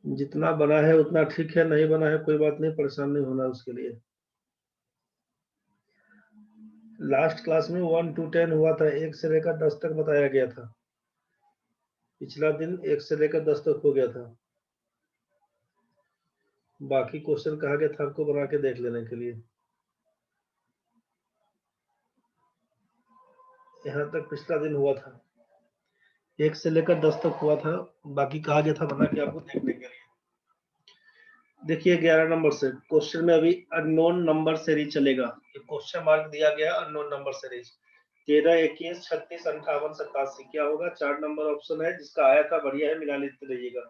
जितना बना है उतना ठीक है, नहीं बना है कोई बात नहीं, परेशान नहीं होना उसके लिए। लास्ट क्लास में 1 to 10 हुआ था, 1 से लेकर 10 तक बताया गया था। पिछला दिन 1 से लेकर 10 तक हो गया था। बाकी क्वेश्चन कहा गया था आपको बना के देख लेने के लिए। यहाँ तक पिछला दिन हुआ था, 1 से लेकर 10 तक हुआ था, बाकी कहा गया था बना के आपको देखने के लिए। देखिए 11 नंबर से क्वेश्चन में अभी अननोन नंबर सीरीज चलेगा। ये क्वेश्चन मार्क दिया गया अननोन नंबर सीरीज 13, 21, 36, 58, 87 क्या होगा। 4 नंबर ऑप्शन है, जिसका आया था बढ़िया है, मिला लेते रहिएगा।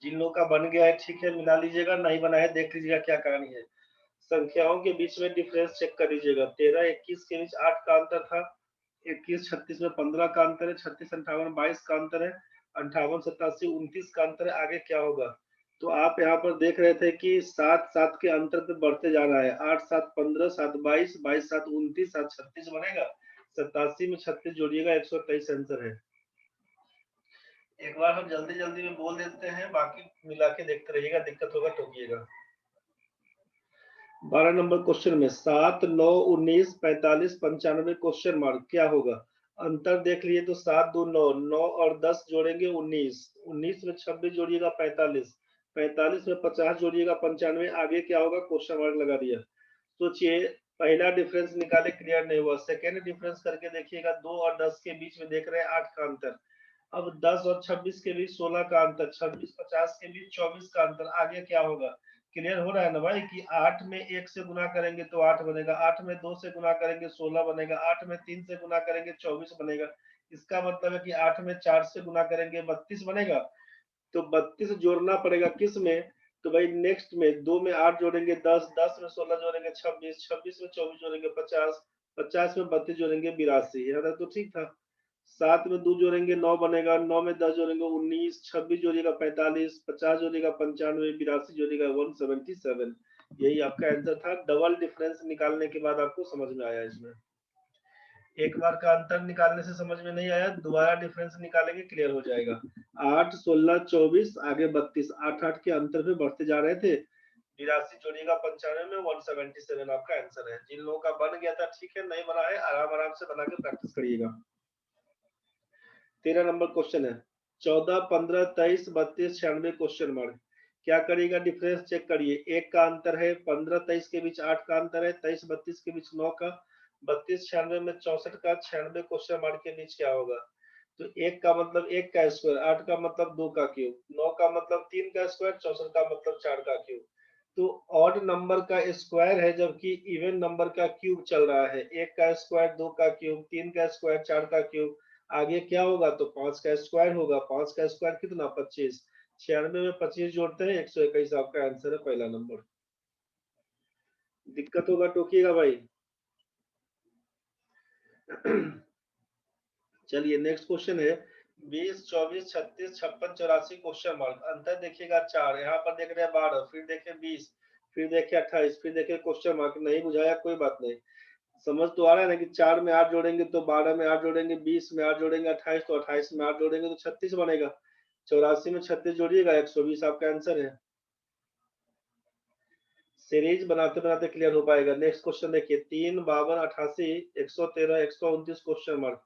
जिन लोगों का बन गया है ठीक है, मिला लीजिएगा, नहीं बना है देख लीजिएगा क्या कहानी है। संख्याओं के बीच में डिफरेंस चेक कर लीजिएगा। 13, 21 के बीच 8 का अंतर था, 21, 36 में 15 का अंतर है, 36, 58, 22 का अंतर है, 58, 87, 29 का अंतर है। आगे क्या होगा। तो आप यहाँ पर देख रहे थे कि 7, 7 के अंतर पे बढ़ते जा रहा है। 8, 7, 15, 7, 22, 22, 7, 29, 7, 36 बनेगा। 87 में 36 जोड़िएगा, 123 आंसर है। एक बार हम जल्दी जल्दी में बोल देते हैं, बाकी मिला के देखते रहिएगा, दिक्कत होगा टोकिएगा। 12 नंबर क्वेश्चन में 7, 9, 19, 45, 95 क्वेश्चन मार्क क्या होगा। अंतर देख लिए तो 7, 2, 9, 9 और 10 जोड़ेंगे 19, 19 में 26 जोड़िएगा 45, 45 में 50 जोड़िएगा 95। आगे क्या होगा, क्वेश्चन मार्क लगा दिया। सोचिए, पहला डिफरेंस निकाले क्लियर नहीं हुआ, सेकेंड डिफरेंस करके देखिएगा। 2 और 10 के बीच में देख रहे हैं 8 का अंतर। अब 10 और 26 के बीच 16 का अंतर, 26, 50 के बीच 24 का अंतर। आगे क्या होगा, क्लियर हो रहा है ना भाई कि 8 में 1 से गुना करेंगे तो 8 बनेगा, 8 में 2 से गुना करेंगे 16 बनेगा, 8 में 3 से गुना करेंगे 24 बनेगा। इसका मतलब है कि 8 में 4 से गुना करेंगे 32 बनेगा। तो 32 जोड़ना पड़ेगा किस में, तो भाई नेक्स्ट में 2 में 8 जोड़ेंगे 10, 10 में 16 जोड़ेंगे 26, 26 में 24 जोड़ेंगे 50, 50 में 32 जोड़ेंगे 82। यहाँ तक तो ठीक था। 7 में 2 जोड़ेंगे 9 बनेगा, 9 में 10 जोड़ेंगे 19, 26 जोड़ेगा 45, 50 जोड़ेगा 95, 82 जोड़ेगा 177। यही आपका आंसर था। डबल डिफरेंस निकालने के बाद आपको समझ में आया। इसमें एक बार का अंतर निकालने से समझ में नहीं आया, दोबारा डिफरेंस निकालेंगे क्लियर हो जाएगा। 8, 16, 24, आगे 32, 8, 8 के अंतर पे बढ़ते जा रहे थे। 82 जोड़िएगा 95 में 177 आपका आंसर है। जिन लोगों का बन गया था ठीक है, नहीं बना है आराम आराम से बना के प्रैक्टिस करिएगा। 13 नंबर क्वेश्चन है 14, 15, 23, 32, 96 क्वेश्चन मार्क क्या करिएगा। डिफरेंस चेक करिए। 1 का अंतर है, 15, 23 के बीच 8 का अंतर है, 23, 32 के बीच 9 का, 32, 96 में 64 का, 96 क्वेश्चन मार्क के बीच क्या होगा। तो 1 का मतलब 1 का स्क्वायर, 8 का मतलब 2 का क्यूब, 9 का मतलब 3 का स्क्वायर, 64 का मतलब 4 का क्यूब। तो ऑड नंबर का स्क्वायर है, जबकि इवन नंबर का क्यूब चल रहा है। 1 का स्क्वायर 2 का क्यूब, 3 का स्क्वायर 4 का क्यूब। आगे क्या होगा, तो 5 का स्क्वायर होगा। 5 का स्क्वायर कितना, 25। 96 में 25 जोड़ते हैं 121 आपका आंसर है, पहला नंबर। दिक्कत होगा टोकिएगा भाई। चलिए नेक्स्ट क्वेश्चन है 20, 24, 36, 56, 84 क्वेश्चन मार्क। अंतर देखिएगा 4, यहाँ पर देख रहे हैं 12, फिर देखे 20, फिर देखे 28, फिर देखे क्वेश्चन मार्क। नहीं बुझाया कोई बात नहीं, समझ तो आ रहा है ना कि 4 में 8 जोड़ेंगे तो 12 में 8 जोड़ेंगे, 20 में 8 जोड़ेंगे 28, तो 28 में 8 जोड़ेंगे तो 36 बनेगा। 84 में 36 जोड़िएगा 120 आपका आंसर है। सीरीज बनाते बनाते क्लियर हो पाएगा। नेक्स्ट क्वेश्चन देखिए 3, 52, 88, 113, 129 क्वेश्चन मार्क।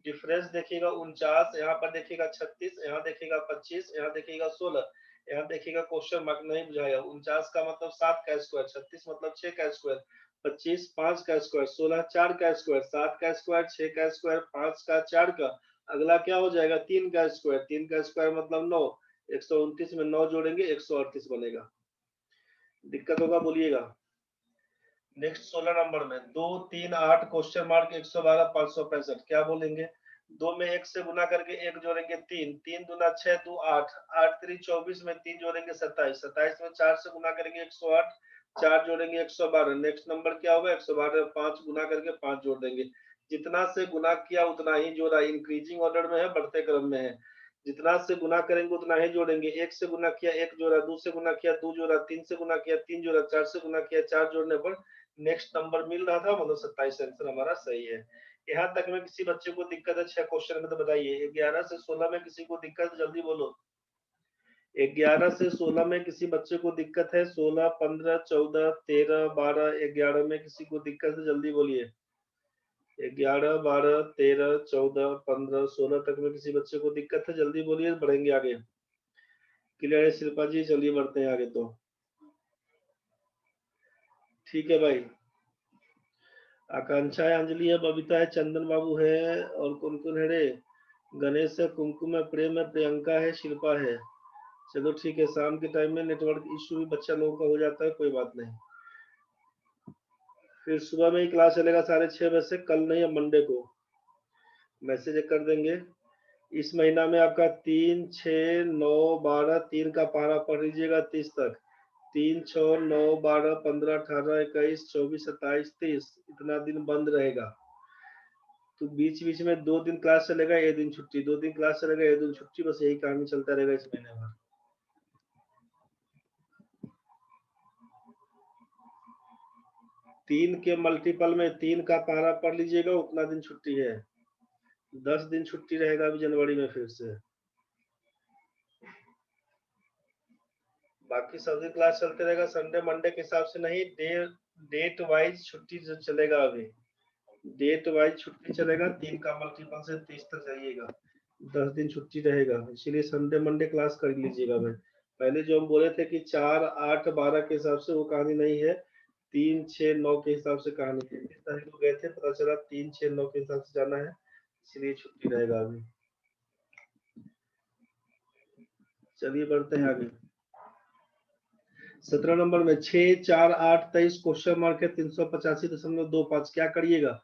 डिफरेंस देखिएगा 49, यहाँ पर देखिएगा 36, यहाँ देखिएगा 25, यहाँ देखिएगा 16, यहाँ देखिएगा क्वेश्चन मार्क। नहीं बुझाया। 49 का मतलब 7 का स्क्वायर, 36 मतलब 6 का स्क्वायर, 25 5 का स्क्वायर, 16 4 का स्क्वायर, 7 का स्क्वायर, 6 का स्क्वायर, 5 का 4 का। अगला क्या हो जाएगा, 3 का स्क्वायर, 3 का स्क्वायर मतलब 9। 129 में 9 जोड़ेंगे 138 बनेगा। दिक्कत होगा बोलिएगा। नेक्स्ट 16 नंबर में 2, 3, 8 क्वेश्चन मार्क 112, 565 क्या बोलेंगे। 2 में 1 से गुना करके 1 जोड़ेंगे 3, 3 दूना 6, 2 8, 8 3 24 में 3 जोड़ेंगे 27, 27 में 4 से गुना करेंगे 108, 4 जोड़ेंगे 112। नेक्स्ट नंबर क्या होगा, 112 में 5 गुना करके 5 जोड़ देंगे। जितना से गुना किया उतना ही जोड़ा, इंक्रीजिंग ऑर्डर में है, बढ़ते क्रम में है। जितना से गुना करेंगे उतना ही जोड़ेंगे। 1 से गुना किया 1 जोड़ा, 2 से गुना किया 2 जोड़ा, 3 से गुना किया 3 जोड़ा, 4 से गुना किया 4 जोड़ने पर नेक्स्ट नंबर मिल रहा था, मतलब 27 आंसर हमारा सही है। यहाँ तक में किसी बच्चे को दिक्कत है 6 क्वेश्चन में तो बताइए। 11 से 16 में किसी को दिक्कत जल्दी बोलो। 11 से 16 में किसी बच्चे को दिक्कत है? 16, 15, 14, 13, 12, 11 में किसी को दिक्कत है? जल्दी बोलिए। 11, 12, 13, 14, 15, 16 तक में किसी बच्चे को दिक्कत है? जल्दी बोलिए, बढ़ेंगे आगे। क्लियर है शिल्पा जी? चलिए बढ़ते हैं आगे। तो ठीक है भाई। आकांक्षा है, अंजलि है, बबीता है, चंदन बाबू है, और कौन कौन है रे? गणेश है, कुमकुम है, प्रेम है, प्रियंका है, शिल्पा है। चलो ठीक है, शाम के टाइम में नेटवर्क इश्यू भी बच्चा लोगों का हो जाता है, कोई बात नहीं। फिर सुबह में ही क्लास चलेगा 6:30 बजे से, कल नहीं अब मंडे को मैसेज कर देंगे। इस महीना में आपका 3, 6, 9, 12 3 का पारा पढ़ लीजिएगा 30 तक। 3, 6, 9, 12, 15, 18, 21, 24, 27, 30 इतना दिन बंद रहेगा। तो बीच बीच में 2 दिन क्लास चलेगा, 1 दिन छुट्टी, 2 दिन क्लास चलेगा, 1 दिन छुट्टी, बस यही कहानी चलता रहेगा इस महीने भर। 3 के मल्टीपल में 3 का पारा पढ़ लीजिएगा, उतना दिन छुट्टी है। 10 दिन छुट्टी रहेगा अभी जनवरी में फिर से। बाकी सब दिन क्लास चलते रहेगा, संडे मंडे के हिसाब से नहीं, डेट वाइज छुट्टी चलेगा अभी। डेट वाइज छुट्टी चलेगा, 3 का मल्टीपल से 30 तक जाइएगा, 10 दिन छुट्टी रहेगा, इसीलिए संडे मंडे क्लास कर लीजिएगा भाई। पहले जो हम बोले थे कि 4, 8, 12 के हिसाब से, वो कहानी नहीं है, 3, 6, 9 के हिसाब से कहानी है। इस तारीख को गए थे, पता चला 3, 6, 9 के हिसाब से जाना है, इसलिए छुट्टी रहेगा अभी। चलिए बढ़ते हैं आगे। 17 नंबर में 6, 4, 8, 23 क्वेश्चन मार्क है, 385.25। क्या करिएगा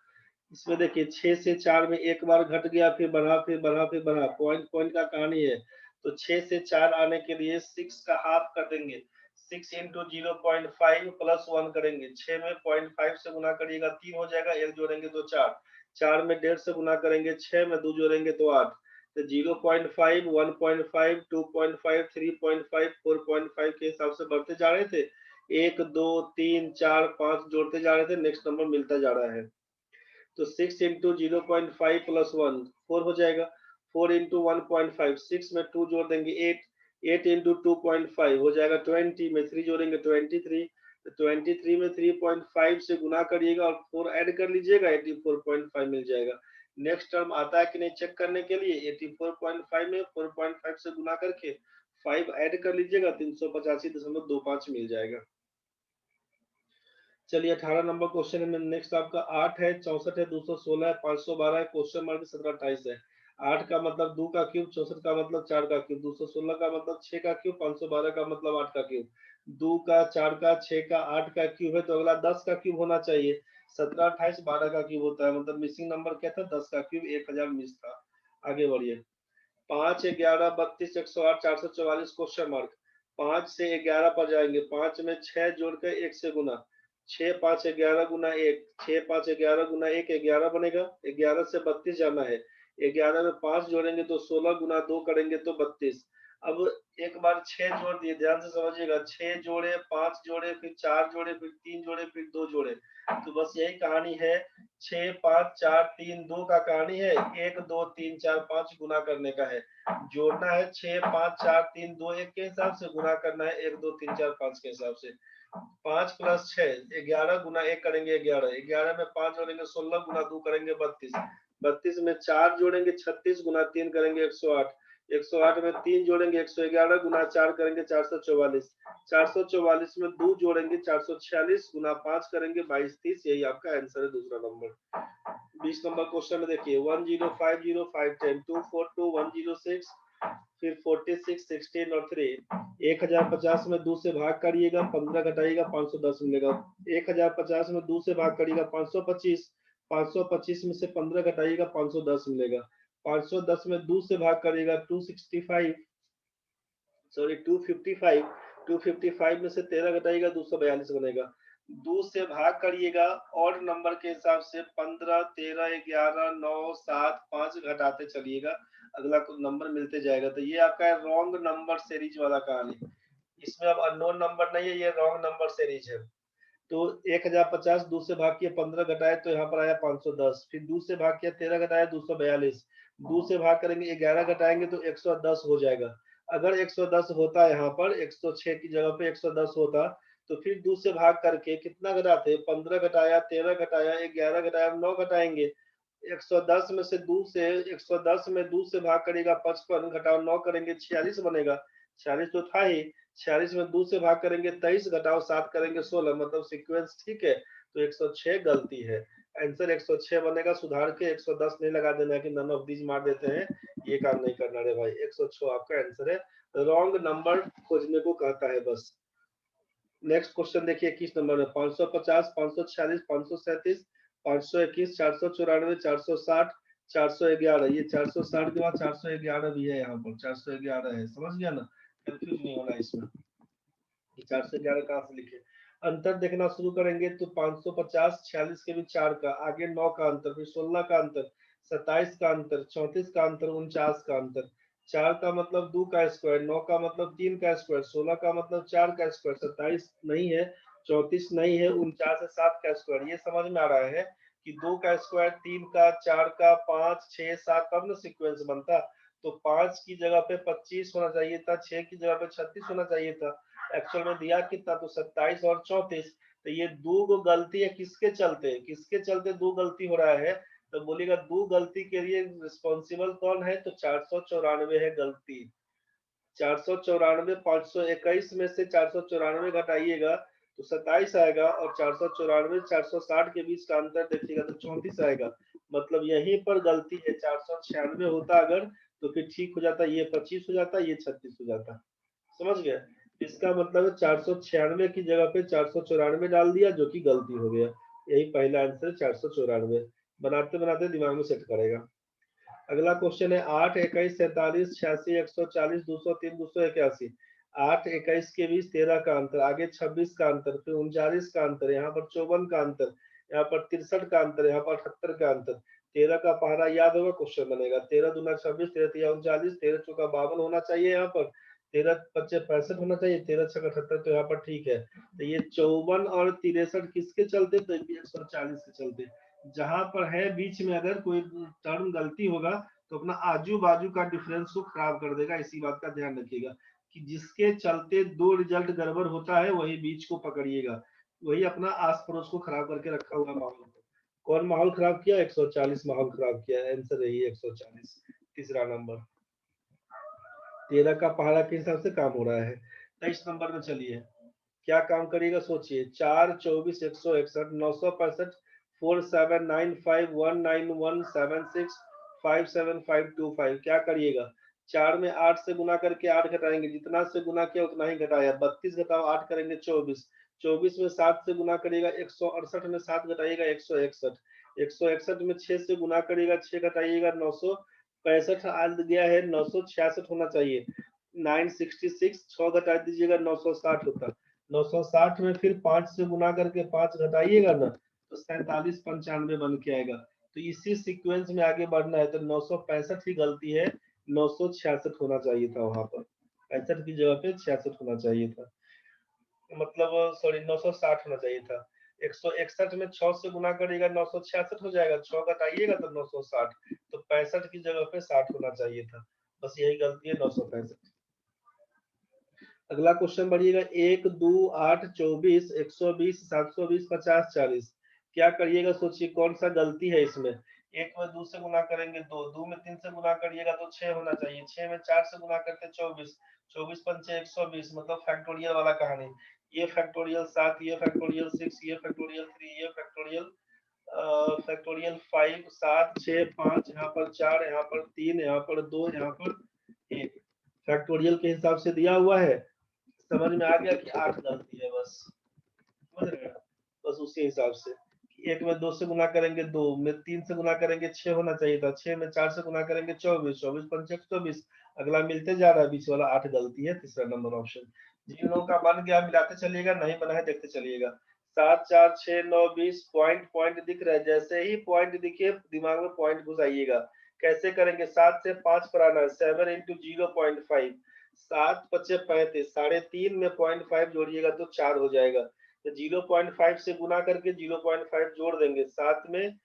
इसमें? देखिए 6 से 4 में एक बार घट गया, फिर बढ़ा, फिर बढ़ा, फिर बढ़ा, पॉइंट पॉइंट का कहानी है। तो 6 से 4 आने के लिए 6 का हाफ कर देंगे, 6 इंटू 0.5 प्लस 1 करेंगे, 6 में 0.5 से गुना करिएगा 3 हो जाएगा, 1 जोड़ेंगे तो 4, 4 में 1.5 से गुना करेंगे 6 में, 2 जोड़ेंगे तो 8। तो 0.5, 1.5, 2.5, 3.5, 4.5 के हिसाब से बढ़ते जा रहे थे, 1, 2, 3, 4, 5 जोड़ते जा रहे थे, नेक्स्ट नंबर मिलता जा रहा है। तो 6 इंटू 0.5 प्लस 1 4 हो जाएगा, 4 इंटू 1.5, 6 में 2 जोड़ देंगे 8, 8 इंटू 2.5 हो जाएगा 20, में 3 जोड़ेंगे 23, तो 23 में 3.5 से गुना करिएगा और 4 ऐड कर लीजिएगा, 84.5 मिल जाएगा। नेक्स्ट टर्म आता है कि नहीं चेक करने के लिए 84.5 में 4.5 से गुना करके 5 ऐड कर लीजिएगा, 385.25 मिल जाएगा। चलिए 18 नंबर क्वेश्चन में नेक्स्ट आपका 8 है, 64 है, 216 है, 512 है, क्वेश्चन मार्क 17, 28 है। 8 का मतलब 2 का क्यूब, 64 का मतलब 4 का क्यूब, 216 का मतलब 6 का क्यूब, 512 का मतलब 8 का क्यूब। 2 का, 4 का, 6 का, 8 का क्यूब है, तो अगला 10 का क्यूब होना चाहिए। 17, 28, 12 का क्यूब होता है, मतलब मिसिंग नंबर क्या था? 10 का क्यूब, 1000 मिस था। आगे बढ़िए। 5, 11, 32, 108, 444 क्वेश्चन मार्क। 5 से 11 पर जाएंगे, 5 में 6 जोड़कर 1 से गुना, 6, 5, 11 गुना 1, 6, 5, 11 गुना 1, 11 बनेगा। 11 से 32 जाना है, 11 में 5 जोड़ेंगे तो 16 गुना 2 करेंगे तो 32। अब एक बार 6 जोड़ दिए, ध्यान से समझिएगा, 6 जोड़े, 5 जोड़े, फिर 4 जोड़े, फिर 3 जोड़े, फिर 2 जोड़े, तो बस यही कहानी है। 6, 5, 4, 3, 2 का कहानी है, 1, 2, 3, 4, 5 गुना करने का है, जोड़ना है 6, 5, 4, 3, 2, 1 के हिसाब से, गुना करना है 1, 2, 3, 4, 5 के हिसाब से। 5 प्लस 6, 11 गुना 1 करेंगे 11, 11 में 5 जोड़ेंगे 16 गुना 2 करेंगे 32, 32 में 4 जोड़ेंगे 36 गुना 3 करेंगे 108, 108 में 3 जोड़ेंगे 111 गुना 4 करेंगे 444, 444 में 2 जोड़ेंगे 446 गुना 5 करेंगे 22, 30। यही आपका आंसर है, दूसरा नंबर। 20 नंबर क्वेश्चन में देखिए 1050, 510, 242, 106, फिर 46, 16 और 3। 1050 में 2 से भाग करिएगा, 15 घटाइएगा, 510 मिलेगा। 1050 में 2 से भाग करिएगा 525, 525 में से 15 घटाइएगा 510 मिलेगा। 510 में 2 से भाग करिएगा 265, सॉरी 255, 255 में से 13 घटाइएगा 242 बनेगा। 2 से भाग करिएगा और नंबर के हिसाब से 15, 13, 11, 9, 7, 5 घटाते चलिएगा, अगला कुछ नंबर मिलते जाएगा। तो ये आपका है रॉन्ग नंबर सीरीज वाला कहानी। इसमें अब अननोन नंबर नहीं है, ये रॉन्ग नंबर सीरीज है। तो 1050 2 से भाग किया 15 घटाए तो यहाँ पर आया 510, फिर 2 से भाग किया 13 घटाया 242, 2 से भाग करेंगे 11 घटाएंगे तो 110 हो जाएगा। अगर 110 होता यहाँ पर 106 की जगह पे 110 होता तो फिर 2 से भाग करके कितना घटाते, 15 घटाया, 13 घटाया, 11 घटाया, 9 घटाएंगे। 110 में से 2 से 110 में 2 से भाग करेगा 55 घटाओ 9 करेंगे 46 बनेगा। 46 तो था ही, 46 में 2 से भाग करेंगे 23 घटाओ 7 करेंगे 16, मतलब सीक्वेंस ठीक है। तो 106 गलती है। आंसर 106 बनेगा। सुधार के 110 नहीं लगा देना कि नन ऑफ दीज मार देते हैं, ये काम नहीं करना रे भाई। 106 आपका आंसर है। रॉन्ग नंबर खोजने को कहता है बस। नेक्स्ट क्वेश्चन देखिए 21 नंबर में 550, 546, 537, 521, 494, 460, 411। ये 460 के बाद 411 भी है यहाँ पर, 411 है, समझ गया ना, कंफ्यूज नहीं होना इसमें। 411 कहाँ से लिखे, अंतर देखना शुरू करेंगे तो 550 46 के भी 4 का, आगे 9 का अंतर, फिर 16 का अंतर, 27 का अंतर, 34 का अंतर, 49 का अंतर। 4 का मतलब 2 का स्क्वायर, 9 का मतलब 3 का स्क्वायर, 16 का मतलब 4 का स्क्वायर, 27 नहीं है, 34 नहीं है, 49 है 7 का स्क्वायर। ये समझ में आ रहा है कि 2 का स्क्वायर, 3 का, 4 का, 5, 6, 7 तब ना सीक्वेंस बनता। तो 5 की जगह पे 25 होना चाहिए था, 6 की जगह पे 36 होना चाहिए था। एक्चुअल में दिया कितना, तो 27 और 34। तो ये दो गो गलती है, किसके चलते दो गलती हो रहा है, तो बोलेगा दो गलती के लिए रिस्पॉन्सिबल कौन है, तो 494 है गलती। 494, 521 में से 494 घटाइएगा तो 27 आएगा, और 494 460 के बीच का अंतर देखिएगा तो 34 आएगा। मतलब यहीं पर गलती है। 496 होता अगर तो फिर ठीक हो जाता, ये 25 हो जाता, ये 36 हो जाता। समझ गए। इसका मतलब है 496 की जगह पे 494 डाल दिया, जो कि गलती हो गया। यही पहला आंसर 494। बनाते बनाते दिमाग में सेट करेगा। अगला क्वेश्चन है 8, 21, 47, 86, 140, 203, 281। 8, 21 के बीच 13 का अंतर, आगे 26 का अंतर, फिर 39 का अंतर, यहाँ पर 54 का अंतर, यहाँ पर 63 का अंतर, यहाँ पर 78 का अंतर। 13 का पहाड़ा याद होगा, क्वेश्चन बनेगा 13 दूना 26, 13 तिया 39, 13 चौका 52 होना चाहिए यहाँ पर, 13 पच्चे 65 होना चाहिए, 13 छक्का 78, तो यहाँ पर ठीक है। तो ये 54 और 63 किसके चलते, तो 140 के चलते। जहां पर है बीच में अगर कोई टर्म गलती होगा तो अपना आजू बाजू का डिफरेंस को खराब कर देगा। इसी बात का ध्यान रखिएगा कि जिसके चलते दो रिजल्ट गड़बड़ होता है वही बीच को पकड़िएगा, वही अपना आस पड़ोस को खराब करके रखा हुआ माहौल को। कौन माहौल खराब किया, 140 माहौल खराब किया। आंसर यही है 140, तीसरा नंबर। 13 का पहाड़ा के हिसाब से काम हो रहा है। 23 नंबर में चलिए, क्या काम करिएगा सोचिए। 4, 24, 161, 965, 4795, 19176, 57525। क्या करिएगा, 4 में 8 से गुना करके 8 घटाएंगे, जितना से गुना किया उतना ही घटाया। 32 घटाओ 8 करेंगे 24, 24 में 7 से गुना करिएगा 168, में 7 घटाइएगा 161, 161 में 6 से गुना करिएगा 6 घटाइएगा 965 आ गया है, 966 होना चाहिए। 966 6 घटा दीजिएगा 960 होता। 960 में फिर 5 से गुना करके 5 घटाइएगा ना तो 47 95 बन के आएगा। तो इसी सीक्वेंस में आगे बढ़ना है, तो 965 ही गलती है, 966 होना चाहिए था वहां पर। 65 की जगह पे 66 होना चाहिए था, मतलब सॉरी 960 होना चाहिए था। 161 में 6 से गुना करिएगा 966 हो जाएगा, 6 घटाइएगा तो 960, तो 65 की जगह पे 60 होना चाहिए था। बस यही गलती है, 965। अगला क्वेश्चन बढ़िएगा, 1, 2, 8, 24, 120, 720, 50, 40। क्या करिएगा सोचिए, कौन सा गलती है इसमें। 1 में 2 से गुना करेंगे 2, 2 में 3 से गुना करिएगा तो 6 होना चाहिए, 6 में 4 से गुना करके 24, 24 पंचे 120, मतलब फैक्टोरियल वाला कहानी। ये फैक्टोरियल 7, ये फैक्टोरियल 6, ये फैक्टोरियल 3, ये फैक्टोरियल फैक्टोरियल 5, 7, 6, 5, यहाँ पर 4, यहाँ पर 3, यहाँ पर 2, यहाँ पर 1। फैक्टोरियल के हिसाब से दिया हुआ है। समझ में आ गया कि 8 गलती है बस, समझ रहे हैं। बस उसी हिसाब से, 1 में 2 से गुना करेंगे 2, में 3 से गुना करेंगे 6 होना चाहिए था, 6 में 4 से गुना करेंगे 24, 24 पंचे 24। अगला मिलते जा रहा है, बीच वाला 8 गलती है, तीसरा नंबर ऑप्शन। जिन लोगों का बन गया मिलाते चलिएगा, नहीं बना है देखते चलिएगा। 7, 4, 6, 9, 20 पॉइंट पॉइंट दिख रहा है, जैसे ही पॉइंट दिखे दिमाग में पॉइंट घुसाइएगा। कैसे करेंगे, 7 से 5 पर आना है, 7 इंटू 0.5, 7 पचे 35, 3.5 में 0.5 जोड़िएगा तो 4 हो जाएगा। तो 0.5 से गुना करके 0.5 जोड़ देंगे, 7 में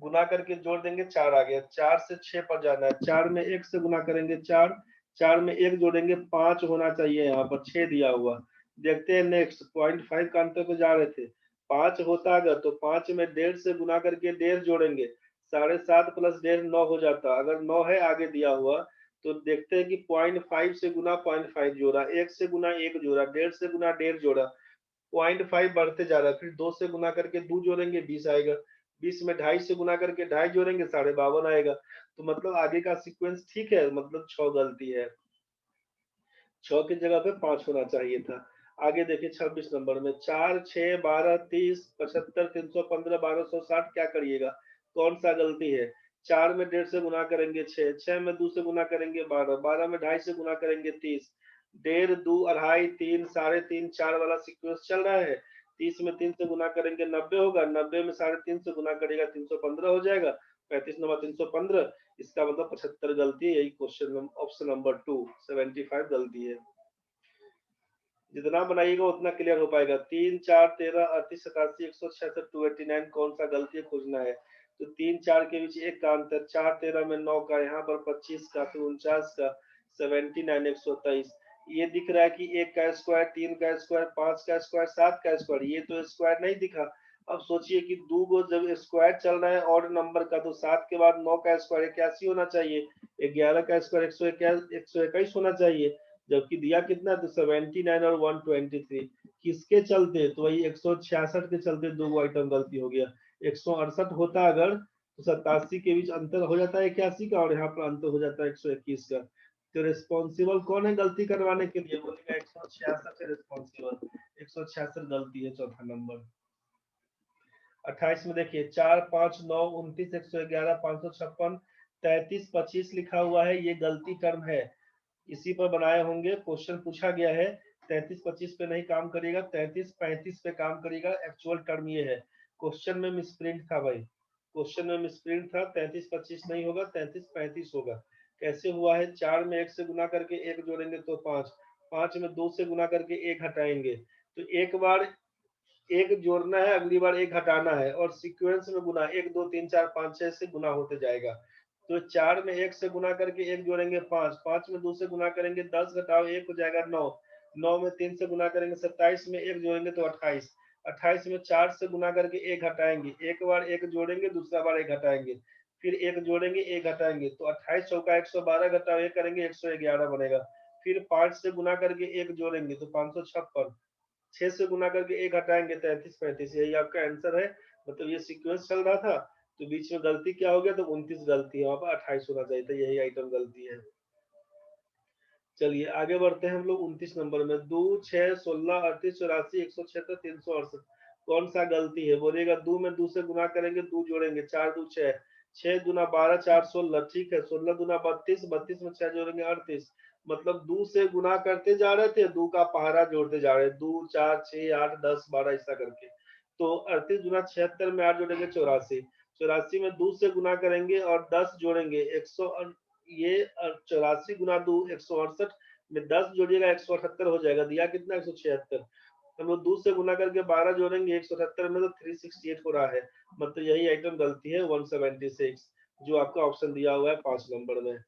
गुना करके जोड़ देंगे, 4 आ गया। 4 से 6 पर जाना है, 4 में 1 से गुना करेंगे 4, 4 में 1 जोड़ेंगे 5 होना चाहिए, यहाँ पर 6 दिया हुआ। देखते हैं नेक्स्ट, 0.5 का अंतर पे जा रहे थे, 5 होता अगर तो 5 में 1.5 से गुना करके 1.5 जोड़ेंगे, 7.5 प्लस 1.5 9 हो जाता। अगर 9 है आगे दिया हुआ तो देखते हैं कि 0.5 से गुना 0.5 जोड़ा, 1 से गुना 1 जोड़ा, 1.5 से गुना 1.5 जोड़ा, 0.5 बढ़ते जा रहा है। फिर 2 से गुना करके 2 जोड़ेंगे 20 आएगा, 20 में 2.5 से गुना करके 2.5 जोड़ेंगे 52.5 आएगा। तो मतलब आगे का सीक्वेंस ठीक है, मतलब 6 गलती है, 6 की जगह पे 5 होना चाहिए था। आगे देखिए 26 नंबर में 4 6 12 30 75 315 1260 क्या करिएगा, कौन सा गलती है। 4 में 1.5 से गुना करेंगे 6, 6 में 2 से गुना करेंगे 12, 12 में 2.5 से गुना करेंगे 30, 1.5 2 2.5 3 3.5 4 वाला सीक्वेंस चल रहा है। 30 में 3 से गुना करेंगे 90 होगा, 90 में 3.5 से गुना करेगा 315 हो जाएगा, 35 नंबर 315, इसका मतलब 75 गलती है। यही क्वेश्चन ऑप्शन नंबर 2 75 गलती है। जितना बनाइएगा उतना क्लियर हो पाएगा। 3 4 13 38 87 166 289 कौन सा गलती है खोजना है। तो 3 4 के बीच एक का अंतर, 4 13 में 9 का, यहाँ पर 25 का, फिर 49 का, 79 123। ये दिख रहा है कि 1 का स्क्वायर, 3 का स्क्वायर, 5 का स्क्वायर, 7 का स्क्वायर, ये तो स्क्वायर नहीं दिखा। अब सोचिए कि दो गो जब स्क्वायर चल रहा है ऑड नंबर का, तो 7 के बाद 9 का स्क्वायर 81 होना चाहिए, 11 का स्क्वायर 121 होना चाहिए, जबकि दिया कितना तो 79 और 123। किसके चलते, तो वही 166 के चलते दो आइटम गलती हो गया। 168 होता अगर तो 87 के बीच अंतर हो जाता है 81 का, और यहाँ पर अंतर हो जाता है 121 का। तो रिस्पॉन्सिबल कौन है गलती करवाने के लिए, बोलेगा 166 है रिस्पॉन्सिबल, 166 गलती है चौथा नंबर। 28 में देखिए 4 5 9 29 111 556 33 25 लिखा हुआ है, ये गलती टर्म है, इसी पर बनाए होंगे। क्वेश्चन पूछा गया है 33 25 पे नहीं काम करिएगा, 33 35 पे काम करिएगा, एक्चुअल टर्म ये है। क्वेश्चन में मिसप्रिंट था भाई, क्वेश्चन में मिसप्रिंट था, 33 25 नहीं होगा, 33 35 होगा। कैसे हुआ है, 4 में 1 से गुना करके 1 जोड़ेंगे तो 5, 5 में 2 से गुना करके 1 हटाएंगे, तो एक बार एक जोड़ना है, अगली बार एक हटाना है, और सीक्वेंस में गुना 1 2 3 4 5 6 से गुना होते जाएगा। तो 4 में 1 से गुना करके 1 जोड़ेंगे 5, 5 में 2 से गुना करेंगे 10 घटाओ 1 हो जाएगा 9, 9 में 3 से गुना करेंगे 27, में 1 जोड़ेंगे तो 28, 28 में 4 से गुना करके 1 हटाएंगे, एक बार 1 जोड़ेंगे दूसरा बार 1 हटाएंगे, फिर 1 जोड़ेंगे 1 हटाएंगे, तो 28 चौका 112 घटाओ 1 करेंगे 111 बनेगा। फिर 5 से गुना करके 1 जोड़ेंगे तो 556, 6 से गुना करके 1 हटाएंगे 33 35, यही आपका आंसर है। मतलब ये सीक्वेंस चल रहा था तो बीच में गलती क्या हो गया, तो 29 गलती है, वहां पर 28 होना चाहिए था, यही आइटम गलती है। चलिए आगे बढ़ते हैं हम लोग 29 नंबर में, 2 6 16 38 84 176 368 कौन सा गलती है, बोलेगा 2 में 2 से गुना करेंगे 2 जोड़ेंगे 4 2 6, 6 दूना 12 4 16, ठीक है, 16 दूना 32, 32 में 6 जोड़ेंगे 38, मतलब 2 से गुना करते जा रहे थे, 2 का पहाड़ा जोड़ते जा रहे, 2 4 6 8 10 12 ऐसा करके, तो 38 गुना 76 में 8 जोड़ेंगे 84, 84 में 2 से गुना करेंगे और 10 जोड़ेंगे 100, ये 84 गुना 2 168 में 10 जोड़िएगा 178 हो जाएगा, दिया कितना 176, हम लोग 2 से गुना करके 12 जोड़ेंगे 178 में तो 368 हो रहा है, मतलब यही आइटम गलती है 176, जो आपका ऑप्शन दिया हुआ है 5 नंबर में।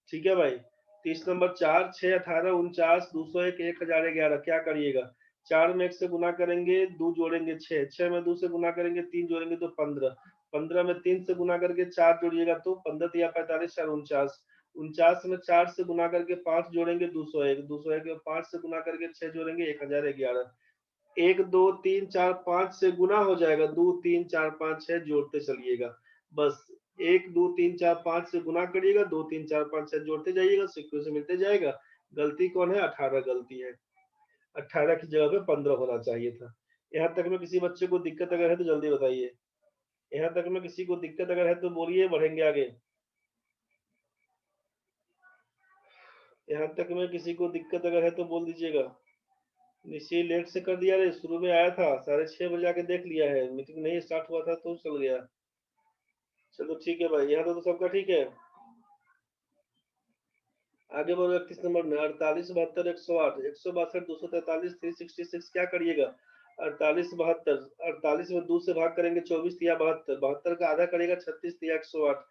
ठीक है भाई। 30 नंबर 4 6 18 49 201 1011 क्या करिएगा, 4 में 1 से गुना करेंगे 2 जोड़ेंगे 6, 6 में 2 से गुना करेंगे 3 जोड़ेंगे तो 15, 15 में 3 से गुना करके 4 जोड़िएगा तो 15 या 45 4 49, 49 में 4 से गुना करके 5 जोड़ेंगे 201, 201 में 5 से गुना करके 6 जोड़ेंगे 1011, 1 2 3 4 5 से गुना हो जाएगा, 2 3 4 5 6 जोड़ते चलिएगा, बस 1 2 3 4 5 से गुना करिएगा, 2 3 4 5 6 जोड़ते जाइएगा, सीक्वेंस मिलते जाएगा। गलती कौन है, 18 गलती है, 18 की जगह पे 15 होना चाहिए था। यहाँ तक में किसी बच्चे को दिक्कत अगर है तो जल्दी बताइए, यहाँ तक में किसी को दिक्कत अगर है तो बोलिए, बढ़ेंगे आगे। यहाँ तक में किसी को दिक्कत अगर है तो बोल दीजिएगा। निश्चय लेट से कर दिया रे, शुरू में आया था 6:30 आके देख लिया है, मीटिंग नहीं स्टार्ट हुआ था तो चल गया। चलो ठीक है भाई, यहाँ तो सबका ठीक है। आगे बढ़ो 31 नंबर में, 48 72 108 162 243 366 क्या करिएगा, 48 72, 48 में 2 से भाग करेंगे 24 या 72, 72 का आधा करिएगा 36 या 108,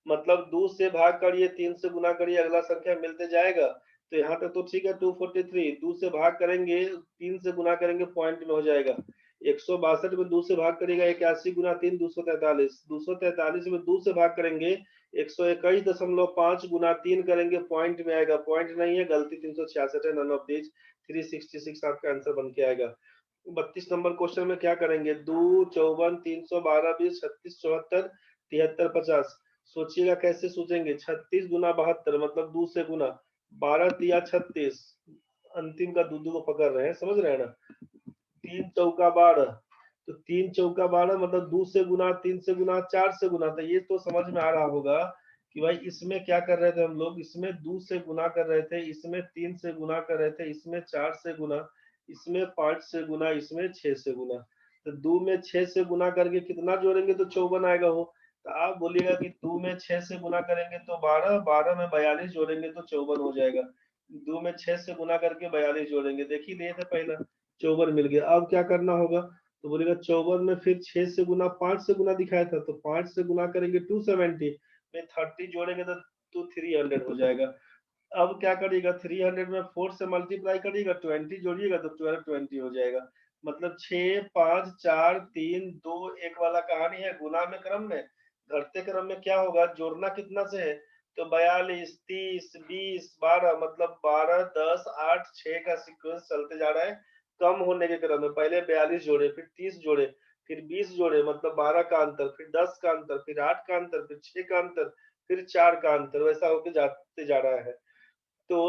मतलब 2 से भाग करिए 3 से गुना करिए, अगला संख्या मिलते जाएगा, तो यहाँ तक तो ठीक है। 243 2 से भाग करेंगे, 3 से गुना करेंगे, पॉइंट में हो जाएगा। 162 में 2 से भाग करेगा 81 गुना 3 243, 243 में 2 से भाग करेंगे 121.5 गुना 3 करेंगे, पॉइंट में आएगा। पॉइंट नहीं है, गलती 366 है, नन ऑफ दिस। 366 आपका आंसर बन के आएगा। 32 नंबर क्वेश्चन में क्या करेंगे, 2 54 312 20 36 74 73 50। सोचिएगा कैसे सोचेंगे, 36 गुना 72 मतलब 2 से गुना, 12 तिया 36, अंतिम का दूधू को पकड़ रहे हैं, समझ रहे हैं ना। 3 चौका 12, तो 3 चौका 12 मतलब 2 से गुना, 3 से गुना, 4 से गुना। तो ये तो समझ में आ रहा होगा कि भाई इसमें क्या कर रहे थे हम लोग, इसमें 2 से गुना कर रहे थे, इसमें 3 से गुना कर रहे थे, इसमें 4 से गुना, इसमें 5 से गुना, इसमें 6 से गुना। तो 2 में 6 से गुना करके कितना जोड़ेंगे तो 54 आएगा हो। तो आप बोलिएगा कि 2 में 6 से गुना करेंगे तो 12, 12 में 42 जोड़ेंगे तो 54 हो जाएगा। 2 में 6 से गुना करके 42 जोड़ेंगे, देख ही लिए थे पहला, 54 मिल गया। अब क्या करना होगा, तो बोलेगा 54 में फिर 6 से गुना, 5 से गुना दिखाया था, तो 5 से गुना करेंगे 270 में 30 जोड़ेंगे तो 300 हो जाएगा। अब क्या करिएगा, 300 में 4 से मल्टीप्लाई करिएगा, 20 जोड़िएगा तो 1220 हो जाएगा। मतलब 6 5 4 3 2 1 वाला कहानी है। गुना में क्रम में, घटते क्रम में क्या होगा, जोड़ना कितना से है, तो 42 30 20 12 मतलब 12 10 8 6 का सीक्वेंस चलते जा रहा है। कम होने के क्रम में पहले 42 जोड़े, फिर 30 जोड़े, फिर 20 जोड़े मतलब 12 का अंतर, फिर 10 का अंतर, फिर 8 का अंतर, फिर 6 का अंतर, फिर 4 का अंतर, वैसा होके जाते जा रहा है। तो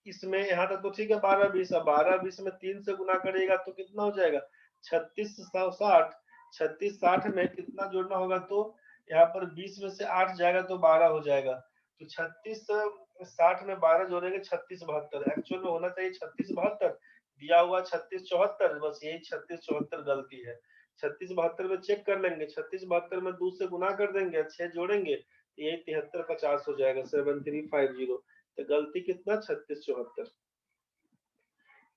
इसमें यहाँ तक तो ठीक है, 12 20। अब 12 20 में 3 से गुना करिएगा तो कितना हो जाएगा, 3660। 3660 में कितना जोड़ना होगा, तो यहाँ पर 20 में से 8 जाएगा तो 12 हो जाएगा। तो 3660 में 12 जोड़ेंगे 3672। एक्चुअल में होना चाहिए 3672, दिया हुआ 3674, बस यही 3674 गलती है। 3672 में चेक कर लेंगे, 3672 में 2 से गुना कर देंगे, 6 जोड़ेंगे, यही 7350 हो जाएगा, 7350। तो गलती कितना, 3674।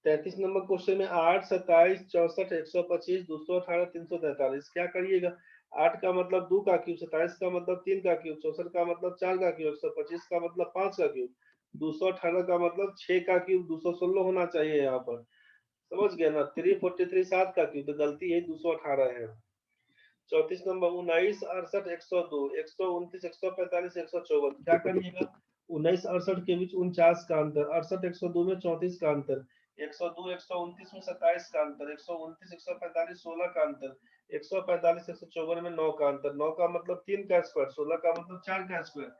33 नंबर क्वेश्चन में 8 27 64 125 218 343 क्या करिएगा। 8 का मतलब 2 का क्यूब, 27 का मतलब 3 का क्यूब, 64 का मतलब 4 का क्यूब, 125 का मतलब 5 का क्यूब, 218 का मतलब 6 का क्यूब, 216 होना चाहिए यहाँ पर, समझ गए ना। 343 7 का क्यूब, तो गलती है 218 है। 34 नंबर 19 68 102 129 145 154 क्या करिएगा। 19 68 के बीच 49 का अंतर, 68 102 में 34 का अंतर, 102 129 में 27 का अंतर, 129 145 16 का अंतर, 145 154 में 9 का अंतर। 9 का मतलब 3 का स्क्वायर, 16 का मतलब 4 का स्क्वायर,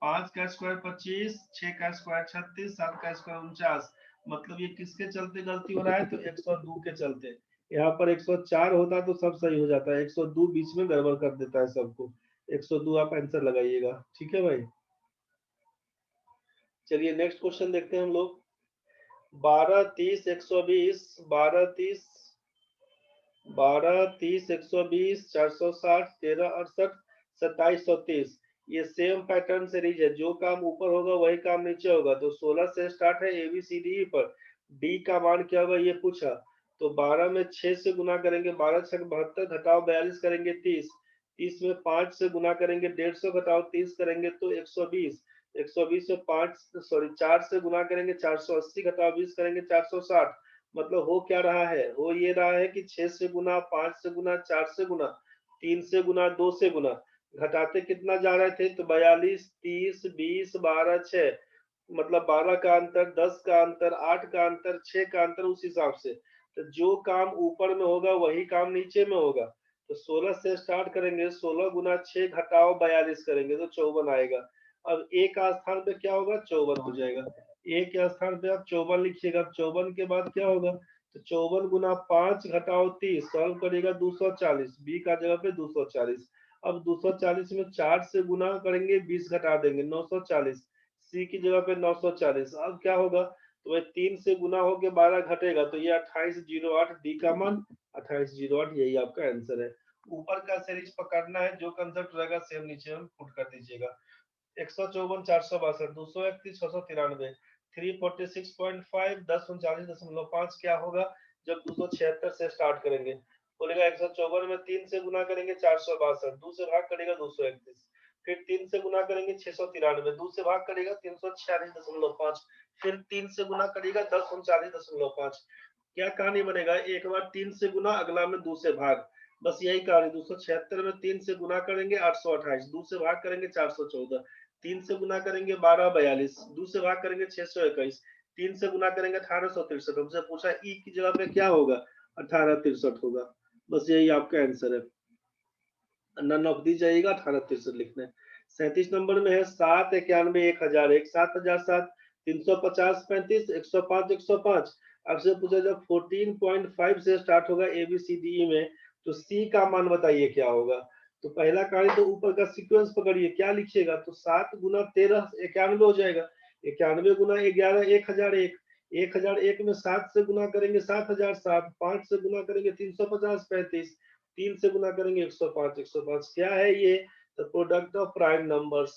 5 का स्क्वायर 25, 6 का स्क्वायर 36, 7 का स्क्वायर 49। मतलब ये किसके चलते गलती हो रहा है, तो 102 के चलते। यहाँ पर 104 होता तो सब सही हो जाता है, 102 बीच में गड़बड़ कर देता है सबको। 102 आप आंसर लगाइएगा, ठीक है भाई। चलिए नेक्स्ट क्वेश्चन देखते हैं हम लोग। 12 30 120, 12 30 12 30 120 460 13 68 2730। ये सेम पैटर्न सीरीज है, जो काम ऊपर होगा वही काम नीचे होगा। तो 16 से स्टार्ट है ABCD पर, डी का मान क्या होगा ये पूछा। तो 12 में 6 से गुना करेंगे, 12 6 72 घटाओ 42 करेंगे 30, 30 में 5 से गुना करेंगे 150 घटाओ 30 करेंगे तो 120, 120 में 5 सॉरी 4 से गुना करेंगे 480 घटाओ 20 करेंगे 460। मतलब हो क्या रहा है, हो ये रहा है कि 6 से गुना, 5 से गुना, 4 से गुना, 3 से गुना, 2 से गुना, घटाते कितना जा रहे थे, तो 42 30 20 12 6, मतलब 12 का अंतर, 10 का अंतर, 8 का अंतर, 6 का अंतर, उस हिसाब से। तो जो काम ऊपर में होगा वही काम नीचे में होगा। तो 16 से स्टार्ट करेंगे, 16 गुना 6 घटाओ 42 करेंगे तो 54 आएगा। अब ए का स्थान पे क्या होगा, 54 हो जाएगा। ए के स्थान पे आप 54 लिखिएगा। 54 के बाद क्या होगा, तो 54 गुना 5 घटाओ 30, सॉल्व करिएगा 240, बी का जगह पे 240। अब 240 में 4 से गुना करेंगे 20 घटा देंगे 940, सी की जगह पे 940। अब क्या होगा, तो वह 3 से गुना होके 12 घटेगा तो ये 2808, डी का मान 2808, यही आपका आंसर है। ऊपर का सीरीज पकड़ना है, जो कंसेप्ट रहेगा सेम नीचे हम पुट कर दीजिएगा। 154 462 231 693, 346.5 1039.5 क्या होगा जब 276 से स्टार्ट करेंगे। बोलेगा 154 में 3 से गुना करेंगे 462, 2 से भाग करेगा 231, फिर 3 से गुना करेंगे 693, 2 से भाग करेगा 346.5, फिर 3 से गुना करेगा 1039.5। क्या कहानी बनेगा, एक बार 3 से गुना, अगला में 2 से भाग, बस यही कहानी। 276 में 3 से गुना करेंगे 828, 2 से भाग करेंगे 414, 3 से गुना करेंगे 1242, 2 से भाग करेंगे 621, 3 से गुना करेंगे 1863। हमसे पूछा ई की जगह पे क्या होगा, 1863 होगा। बस यही आपका आंसर है, नन ऑफ दी जाएगा, 1863 लिखना है। 37 नंबर में है 791,1001, 7007, 350, 35, 105, 105। आपसे पूछा जब 14.5 से स्टार्ट होगा ABCDE में, तो C का मान बताइए क्या होगा। तो पहला कार्य तो ऊपर का सीक्वेंस पकड़िए, क्या लिखिएगा, तो 7 गुना 13 91 हो जाएगा, 91 गुना 11 1001, 1001 में 7 से गुना करेंगे 7007, 5 से गुना करेंगे 350 35, 3 से गुना करेंगे 105 105। क्या है ये, तो प्रोडक्ट ऑफ प्राइम नंबर्स,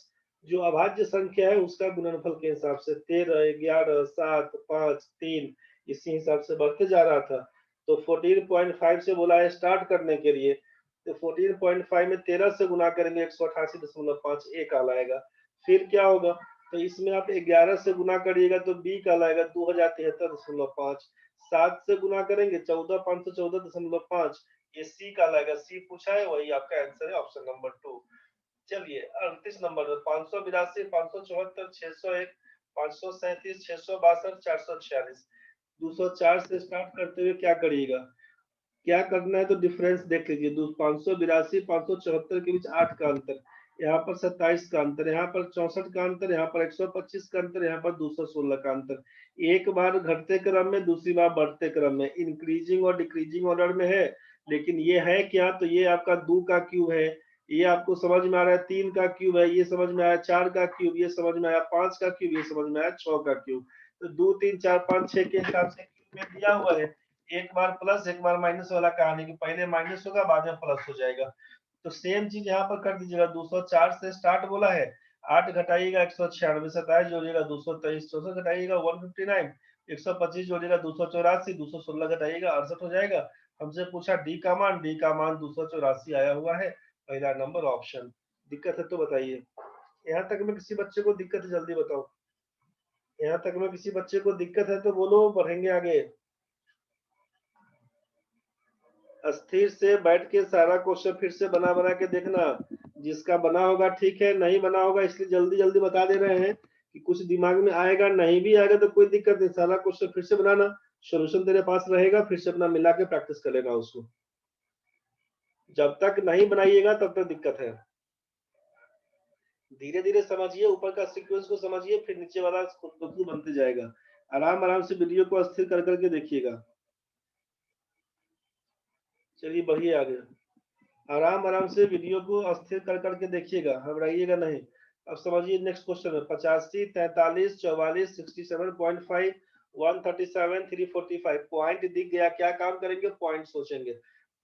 जो अभाज्य संख्या है उसका गुणनफल के हिसाब से 13 11 7 5 3 इसी हिसाब से बढ़ते जा रहा था। तो 14.5 से बोला है स्टार्ट करने के लिए, तो 14.5 में 13 से गुना करेंगे 188.5, ए का लाएगा। फिर क्या होगा, तो इसमें आप 11 से गुना करिएगा तो बी का लाएगा 2073.5, 7 से गुना करेंगे 14514.5, ये सी का लाएगा, सी पूछा है वही आपका आंसर है, ऑप्शन नंबर 2। चलिए 38 नंबर 582 574 601 537 662 446, 204 से स्टार्ट करते हुए क्या करिएगा, क्या करना है, तो डिफरेंस देख लीजिए। 582 574 के बीच 8 का अंतर, यहाँ पर 27 का अंतर, यहाँ पर 64 का अंतर, यहाँ पर 125 का अंतर, यहाँ पर 216 का अंतर। एक बार घटते क्रम में, दूसरी बार बढ़ते क्रम में, इंक्रीजिंग और डिक्रीजिंग ऑर्डर में है। लेकिन ये है क्या, तो ये आपका 2 का क्यूब है, ये आपको समझ में आ रहा है, 3 का क्यूब है, ये समझ में आया, 4 का क्यूब ये समझ में आया, 5 का क्यूब ये समझ में आया, 6 का क्यूब। तो 2 3 4 5 6 के हिसाब से क्यूब में दिया हुआ है। एक बार प्लस एक बार माइनस वाला कहानी कि पहले माइनस होगा बाद में प्लस हो जाएगा। तो सेम चीज यहाँ पर कर दीजिएगा। 204 से स्टार्ट बोला है, 8 घटाइएगा 196, 27 जोड़िएगा 223, 64 घटाइएगा 159, 125 जोड़िएगा 284, 216 घटाइएगा 68 हो जाएगा। हमसे पूछा डी का मान, डी का मान 284 आया हुआ है, पहला नंबर ऑप्शन। दिक्कत है तो बताइए, यहाँ तक में किसी बच्चे को दिक्कत है जल्दी बताओ, यहाँ तक में किसी बच्चे को दिक्कत है तो बोलो, बढ़ेंगे आगे। अस्थिर से बैठ के सारा क्वेश्चन फिर से बना बना के देखना, जिसका बना होगा ठीक है, नहीं बना होगा इसलिए जल्दी जल्दी बता दे रहे हैं कि कुछ दिमाग में आएगा, नहीं भी आएगा तो कोई दिक्कत नहीं, सारा क्वेश्चन फिर से बनाना, सोल्यूशन तेरे पास रहेगा, फिर से अपना मिला के प्रैक्टिस कर लेना उसको। जब तक नहीं बनाइएगा तब तक दिक्कत है। धीरे धीरे समझिए, ऊपर का सीक्वेंस को समझिए, फिर नीचे वाला खुद ब खुद बनते जाएगा। आराम आराम से वीडियो को अस्थिर कर करके देखिएगा। चलिए बढ़िए आगे, आराम आराम से वीडियो को अस्थिर कर करके देखिएगा, घबराइएगा नहीं। अब समझिए नेक्स्ट क्वेश्चन है 85 43 44 67.5 137 345 पॉइंट दिख गया, क्या काम करेंगे, पॉइंट सोचेंगे।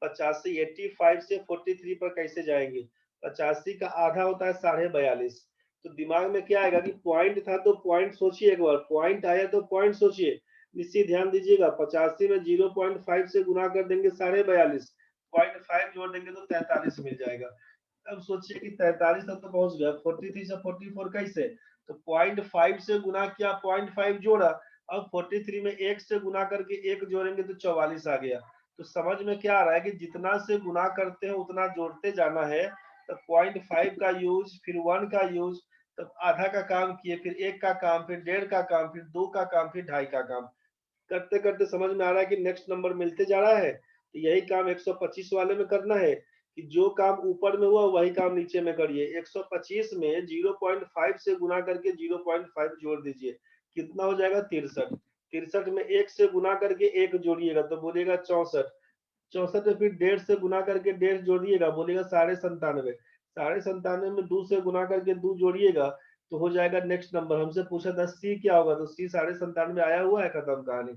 85 85 से 43 पर कैसे जाएंगे, 85 का आधा होता है 42.5, तो दिमाग में क्या आएगा कि पॉइंट था तो पॉइंट सोचिए, एक बार पॉइंट आया तो पॉइंट सोचिए। निश्चित ध्यान दीजिएगा, 85 में 0.5 से गुना कर देंगे 42.5, 0.5 जोड़ देंगे तो 43 मिल जाएगा। अब सोचिए कि 43 तक तो पहुंच गया, 43 से 44 कैसे, तो 0.5 से गुना किया, 0.5 जोड़ा, अब 43 में 1 से गुना करके 1 जोड़ेंगे तो 44 आ गया। तो समझ में क्या आ रहा है कि जितना से गुना करते हैं उतना जोड़ते जाना है। तो 0.5 का यूज, फिर 1 का यूज, तब आधा का काम किए, फिर 1 का काम, फिर 1.5 का काम, फिर 2 का काम, फिर 2.5 का काम, करते करते समझ में आ रहा है कि नेक्स्ट नंबर मिलते जा रहा है। तो यही काम 125 वाले में करना है कि जो काम ऊपर में हुआ वही काम नीचे में करिए। 125 में 0.5 से गुना करके 0.5 जोड़ दीजिए, कितना हो जाएगा 63। 63 में 1 से गुना करके 1 जोड़िएगा तो बोलेगा 64, 64 में फिर 1.5 से गुना करके 1.5 जोड़िएगा, बोलेगा 97.5, 97.5 में 2 से गुना करके 2 जोड़िएगा तो हो जाएगा नेक्स्ट नंबर। हमसे पूछा था सी क्या होगा, तो सी 97.5 आया हुआ है, खत्म कहानी।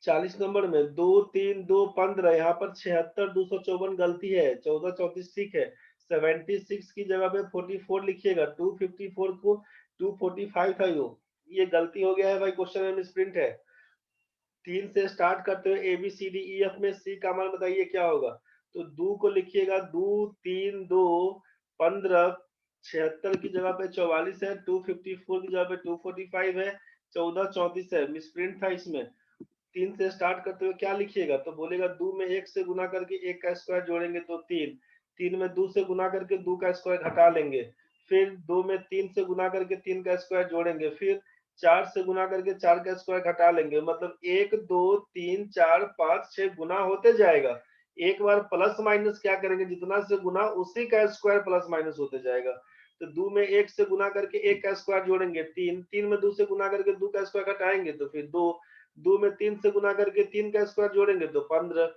40 नंबर में 2 3 2 15, यहाँ पर 76 254 गलती है, 14 34 ठीक है, 76 की जगह पे 44 लिखिएगा, 254 को 245 था, ये गलती हो गया है भाई, क्वेश्चन में मिसप्रिंट है। 3 से स्टार्ट करते हुए ABCDEF में C का मान बताइए क्या होगा, तो 2 को लिखिएगा 2 3 2 15, 76 की जगह पे 44 है, 254 की जगह पे 245 है, 14 34 है। मिसप्रिंट था इसमें। 3 से स्टार्ट करते हुए क्या लिखिएगा, तो बोलेगा 2 में 1 से गुना करके 1 का स्क्वायर जोड़ेंगे तो 3, 3 में 2 से गुना करके 2 का स्क्वायर घटा लेंगे, फिर 2 में 3 से गुना करके 3 का स्क्वायर जोड़ेंगे, फिर 4 से गुना करके 4 का स्क्वायर घटा लेंगे। मतलब 1 2 3 4 5 6 गुना होते जाएगा। एक बार प्लस माइनस क्या करेंगे, जितना से गुना उसी का स्क्वायर प्लस माइनस होते जाएगा। तो 2 में 1 से गुना करके 1 का स्क्वायर जोड़ेंगे 3, 3 में 2 से गुना करके 2 का स्क्वायर घटाएंगे तो फिर 2, 2 में 3 से गुना करके 3 का स्क्वायर जोड़ेंगे तो 15,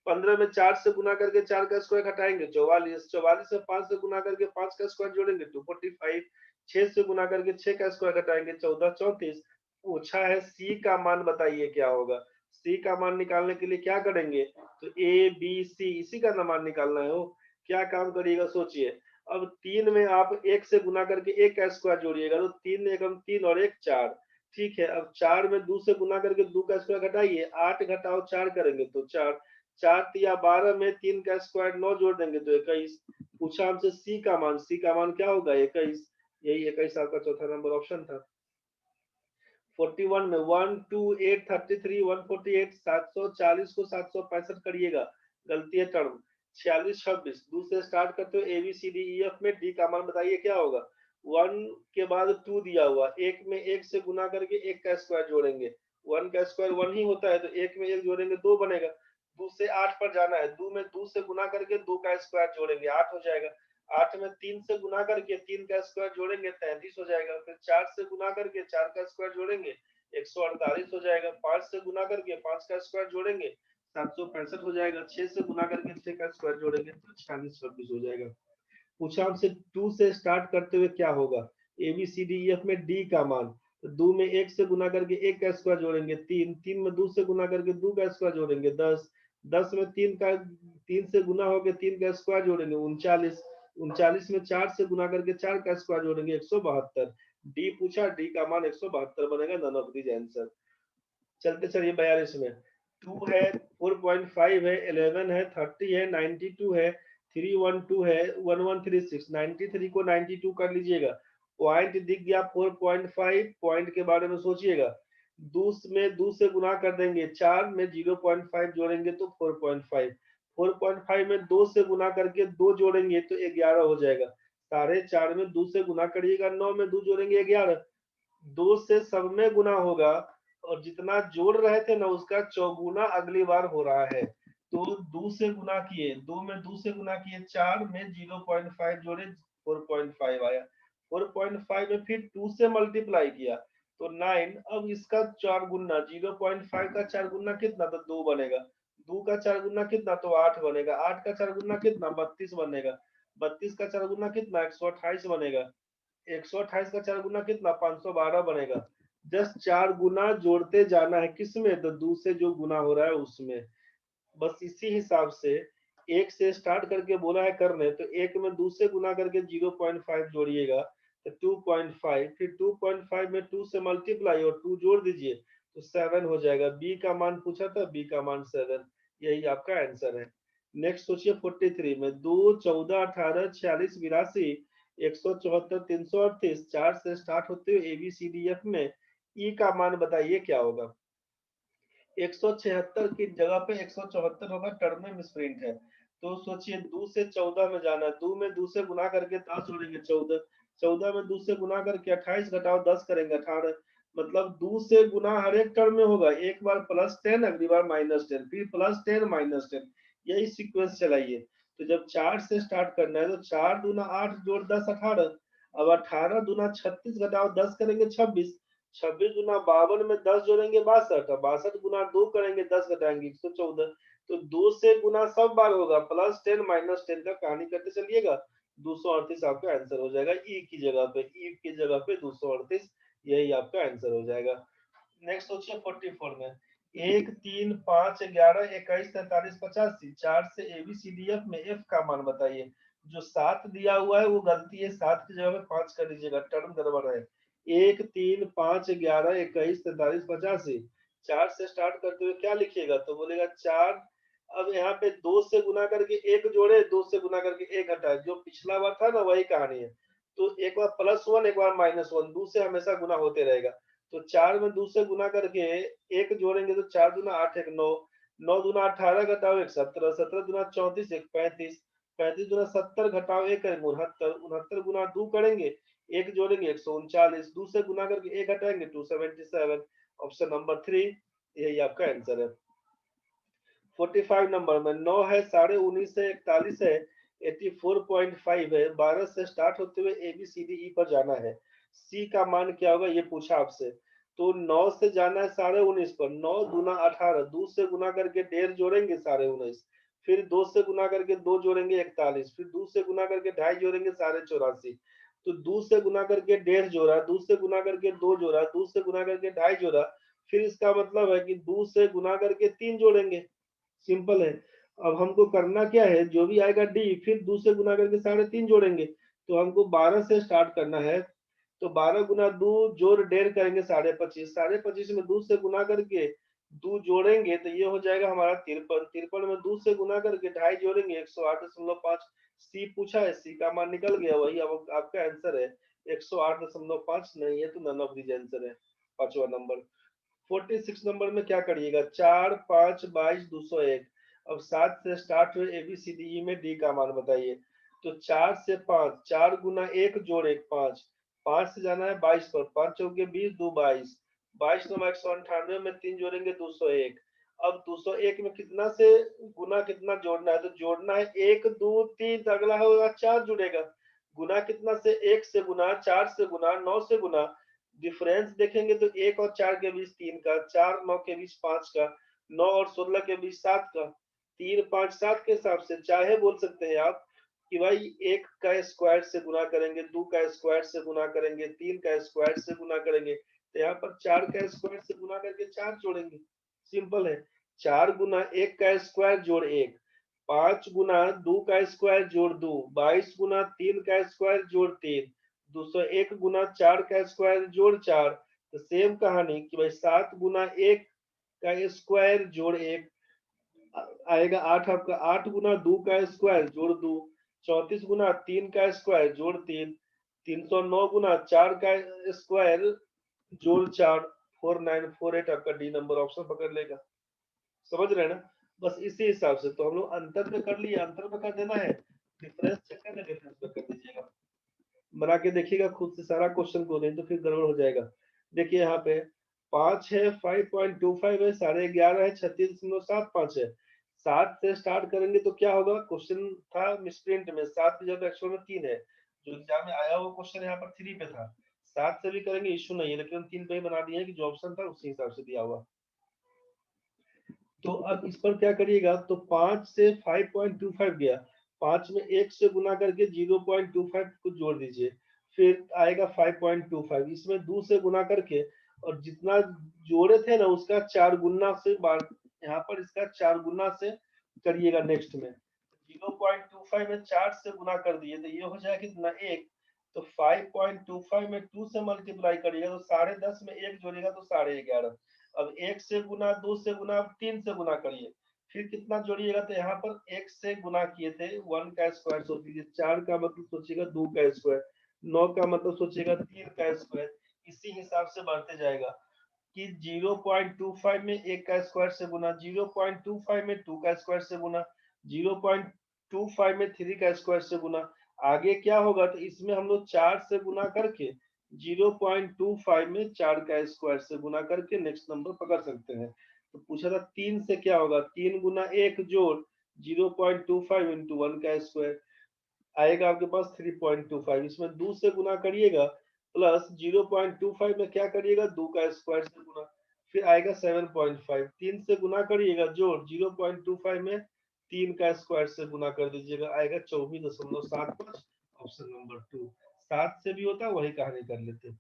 15 में 4 से गुना करके 4 का स्क्वायर घटाएंगे 44, 44 में 5 से गुना करके 5 का स्क्वायर जोड़ेंगे तो 45, 6 से गुना करके 6 का स्क्वायर घटाएंगे 14 34। पूछा है सी का मान बताइए क्या होगा। सी का मान निकालने के लिए क्या करेंगे, तो ए बी सी इसी का ना मान निकालना है। वो क्या काम करिएगा सोचिए। अब 3 में आप 1 से गुना करके 1 का स्क्वायर जोड़िएगा तो 3 एकम 3 और 1 4। ठीक है, अब 4 में 2 से गुना करके 2 का स्क्वायर घटाइए, 8 घटाओ 4 करेंगे तो 4, 4 तिया 12 में 3 का स्क्वायर 9 जोड़ देंगे तो 21। पूछा हमसे सी का मान, सी का मान क्या होगा 21। यही 21 आपका चौथा नंबर ऑप्शन था। 41 में 1 2 8 33 148, 740 को 765 करिएगा, गलती है टर्म। 46 26 दूसरे स्टार्ट करते हो, A B C D E F में डी का मान बताइए क्या होगा। 1 के बाद 2 दिया हुआ, एक में 1 से गुना करके 1 का स्क्वायर जोड़ेंगे, 1 का स्क्वायर 1 ही होता है तो 1 में 1 जोड़ेंगे 2 बनेगा। 2 से 8 पर जाना है, 2 में 2 से गुना करके 2 का स्क्वायर जोड़ेंगे 8 हो जाएगा। 8 में 3 से गुना करके 3 का स्क्वायर जोड़ेंगे 33 हो जाएगा। फिर 4 से गुना करके 4 का स्क्वायर जोड़ेंगे 148 हो जाएगा। 5 से गुना करके 5 का स्क्वायर जोड़ेंगे 765 हो जाएगा। 6 से गुना करके 6 का स्क्वायर जोड़ेंगे तो 46 26 हो जाएगा। पूछा हमसे 2 से स्टार्ट करते हुए क्या होगा, A B C D E F में डी का मान। तो 2 में 1 से गुना करके 1 का स्क्वायर जोड़ेंगे 3, 3 में 2 से गुना करके 2 का स्क्वायर जोड़ेंगे 10, 10 में 3 से गुना होकर 3 का स्क्वायर जोड़ेंगे 39, 39 में 4 से गुना करके 4 का स्क्वायर जोड़ेंगे 172। डी पूछा, डी का मान 172 बनेगा, नन ऑफ दीज आंसर। चलते चलिए 42 में 2 है, 4.5 है, 11 है, 30 है, 92 है, 312 है, 1136, 93 को 92 कर लीजिएगा। पॉइंट दिख गया 4.5, पॉइंट के बारे में सोचिएगा। 2 में 2 से गुना कर देंगे, 4 में 0.5 जोड़ेंगे तो 4.5, 4.5 में 2 से गुना करके 2 जोड़ेंगे तो 11 हो जाएगा। 4.5 में 2 से गुना करिएगा, 9 में 2 जोड़ेंगे 11, 2 से सब में गुना होगा और जितना जोड़ रहे थे ना उसका चौगुना अगली बार हो रहा है। तो 2 से गुना किए, 2 में 2 से गुना किए, 4 में 0.5 जोड़े 4.5 आया। 4.5 में फिर 2 से मल्टीप्लाई किया तो 9। अब इसका 4 गुना, 0.5 का 4 गुना कितना, तो 2 बनेगा। 2 का 4 गुना कितना, तो 8 बनेगा। 8 का 4 गुना कितना, 32 बनेगा। 32 का 4 गुना कितना, 128 बनेगा। 128 का 4 गुना कितना, 512 बनेगा। जस्ट 4 गुना जोड़ते जाना है, किसमें, तो 2 से जो गुना हो रहा है उसमें। बस इसी हिसाब से 1 से स्टार्ट करके बोला है करने, तो 1 में 2 से गुना करके 0.5 जोड़िएगा तो 2.5, फिर 2.5 में 2 से मल्टीप्लाई और 2 जोड़ दीजिए तो 7 हो जाएगा। बी का मान पूछा था, बी का मान 7, यही आपका आंसर है। नेक्स्ट सोचिए 43 में 2 14 18 46 82 174 338, 4 से स्टार्ट होते हुए ABCDF में ई का मान बताइए क्या होगा। 176 की जगह पे 174 होगा, टर्म में मिसप्रिंट है। तो सोचिए 2 से 14 में जाना है, 2 में 2 से गुना करके 10 जोड़ेंगे 14, 14 में 2 से गुना करके 28 घटाओ 10 करेंगे 18। मतलब 2 से गुना हर एक टर्म में होगा, एक बार +10 अगली बार -10, फिर +10 -10, यही सीक्वेंस चलाइए। तो जब 4 से स्टार्ट करना है तो 4 दूना 8 जोड़ 10 18। अब 18 दूना 36 घटाओ 10 करेंगे 26, 26 गुना 52 में 10 जोड़ेंगे 62, और 62 गुना 2 करेंगे 10 घटाएंगे 114। तो 2 से गुना सब बार होगा, +10 -10 का कहानी करते चलिएगा। 238 आपका आंसर हो जाएगा, ई की जगह पे, ई की जगह पे 238, यही आपका आंसर हो जाएगा। नेक्स्ट सोचिए 44 में 1 3 5 11 21 43 85, 4 से ABCDF में F का मान बताइए। जो 7 दिया हुआ है वो गलती है, 7 की जगह पे 5 कर दीजिएगा, टर्म गड़बड़ है। 1 3 5 11 21 43 85, 4 से स्टार्ट करते हुए क्या लिखिएगा, तो बोलेगा 4 अब यहाँ पे 2 से गुना करके 1 जोड़े, 2 से गुना करके 1 घटाए, जो पिछला बार था ना वही कहानी है। तो एक बार +1 एक बार -1, 2 से हमेशा गुना होते रहेगा। तो 4 में 2 से गुना करके 1 जोड़ेंगे तो 4 दूना 8 1 9, 9 दूना 18 घटाओ 1 17, 17 दूना 34 1 35, 35 दूना 70 घटाओ 1 69, 69 गुना 2 करेंगे, 1 जोड़ेंगे 139, 2 से गुना करके 1 घटाएंगे 277। ऑप्शन नंबर 3 यही आपका आंसर है। 45 नंबर में 9 है, 19.5 है, 41 है, 84.5 है, 12 से स्टार्ट होते हुए ABCDE पर जाना है। C का मान क्या होगा ये पूछा आपसे। तो 9 से जाना है 19.5 पर, 9 दूना 18, 2 से गुना करके 1.5 जोड़ेंगे 19.5, फिर 2 से गुना करके 2 जोड़ेंगे 41, फिर 2 से गुना करके 2.5 जोड़ेंगे 84.5। तो 2 से गुना करके 1.5 जोड़ा, 2 से गुना करके 2 जोड़ा, 2 से गुना करके 2.5 जोड़ा, फिर इसका मतलब है कि 2 से गुना करके 3 जोड़ेंगे। सिंपल है। अब हमको करना क्या है, जो भी आएगा डी फिर 2 से गुना करके 3.5 जोड़ेंगे। तो हमको 12 से स्टार्ट करना है। तो 12 गुना 2 जोड़ 1.5 करेंगे 25.5, 25.5 में 2 से गुना करके 2 जोड़ेंगे तो ये हो जाएगा हमारा 53, 53 में 2 से गुना करके 2.5 जोड़ेंगे 108.5। सी पूछा है, सी का मान निकल गया, वही अब आपका आंसर है 108.5। नहीं है तो नन ऑफ दीज आंसर है, पांचवा नंबर। 46 नंबर में क्या करिएगा, 4 5 22 201। अब 7 से स्टार्ट हुए ABCDE में डी का मान बताइए। तो 4 से 5, 4 गुना 1 जोड़ 1 5, 5 से जाना है 22 पर, 5 चौके 20 2 22, 22 नमा 198 में 3 जोड़ेंगे 201। अब 201 में कितना से गुना कितना जोड़ना है, तो जोड़ना है 1 2 3, तो अगला होगा 4 जुड़ेगा। गुना कितना से 1 से गुना, 4 से गुना, 9 से गुना। डिफरेंस देखेंगे तो 1 और 4 के बीच 3 का, 4 9 के बीच 5 का, 9 और 16 के बीच 7 का, 3 5 7 के हिसाब से चाहे बोल सकते हैं आप कि भाई 1 का स्क्वायर से गुना करेंगे, 2 का स्क्वायर से गुना करेंगे, 3 का स्क्वायर से गुना करेंगे, तो यहाँ पर 4 का स्क्वायर से गुना करके 4 जोड़ेंगे। सिंपल है। 4 गुना 1 का स्क्वायर जोड़ 1, 5 गुना 2 का स्क्वायर जोड़ 2, 22 गुना 3 का स्क्वायर जोड़ 3, 201 गुना 4 का स्क्वायर जोड़ 4। तो सेम कहानी कि भाई 7 गुना 1 का स्क्वायर जोड़ 1 आएगा 8, आपका 8 गुना 2 का स्क्वायर जोड़ 2, 34 गुना 3 का स्क्वायर जोड़ 3, 309 गुना 4 का स्क्वायर जोड़ 4, 4948 आपका डी नंबर ऑप्शन पकड़ लेगा। समझ रहे हैं ना। बस इसी हिसाब से तो हम लोग अंतर पे कर लिए, अंतर पे कर देना है, डिफरेंस चेक करना है, डिफरेंस पे कर दीजिएगा। बना के देखिएगा खुद से सारा क्वेश्चन को, नहीं तो फिर गड़बड़ हो जाएगा। देखिए यहाँ पे 5 है, 5.25 है, 11.5 है, 36.75 है। 7 से स्टार्ट करेंगे तो क्या होगा, क्वेश्चन था मिसप्रिंट में 7 की जगह एक्चुअल में 3 है, जो एग्जाम में आया वो क्वेश्चन यहाँ पर 3 पे था। 7 से भी करेंगे इश्यू नहीं है, लेकिन हम 3 पे ही बना दिए हैं कि जो ऑप्शन था उसी हिसाब से दिया हुआ। तो अब इस पर क्या करिएगा, तो 5 से 5.25 गया, 5 में 1 से गुना करके 0.25 को जोड़ दीजिए, फिर आएगा 5.25, इसमें 2 से गुना करके और जितना जोड़े थे ना उसका 4 गुना से बार, यहाँ पर इसका 4 गुना से करिएगा नेक्स्ट में। 0.25 में 4 से गुना कर दिए तो ये हो जाएगा कितना 1। तो 5.25 में 2 से मल्टीप्लाई करिएगा तो 10.5 में 1 जोड़ेगा तो 11.5। अब 1 से गुना, 2 से गुना, 3 से गुना करिए, फिर कितना जोड़िएगा, तो यहाँ पर 1 से गुना किए थे 1 का स्क्वायर सोच लीजिए, 4 का मतलब सोचिएगा 2 का स्क्वायर, 9 का मतलब सोचिएगा 3 का स्क्वायर। इसी हिसाब से बढ़ते जाएगा कि 0.25 में 1 का स्क्वायर से गुना, 0.25 में 2 का स्क्वायर से गुना, 0.25 में 3 का स्क्वायर से गुना। आगे क्या होगा, तो इसमें हम लोग 4 से गुना करके 0.25 में 4 का स्क्वायर से गुना करके नेक्स्ट नंबर पकड़ सकते हैं। तो पूछा था 3 से क्या होगा, 3 गुना 1 जोड़ 0.25 इंटू 1 का स्क्वायर आएगा आपके पास 3.25, इसमें 2 से गुना करिएगा प्लस 0.25 में क्या करिएगा 2 का स्क्वायर से गुना, फिर आएगा 7.5, 3 से गुना करिएगा जोड़ 0.25 में 3 का स्क्वायर से गुना कर दीजिएगा, आएगा 24.75। Option number 2। 7 से भी होता वही कहानी कर लेते।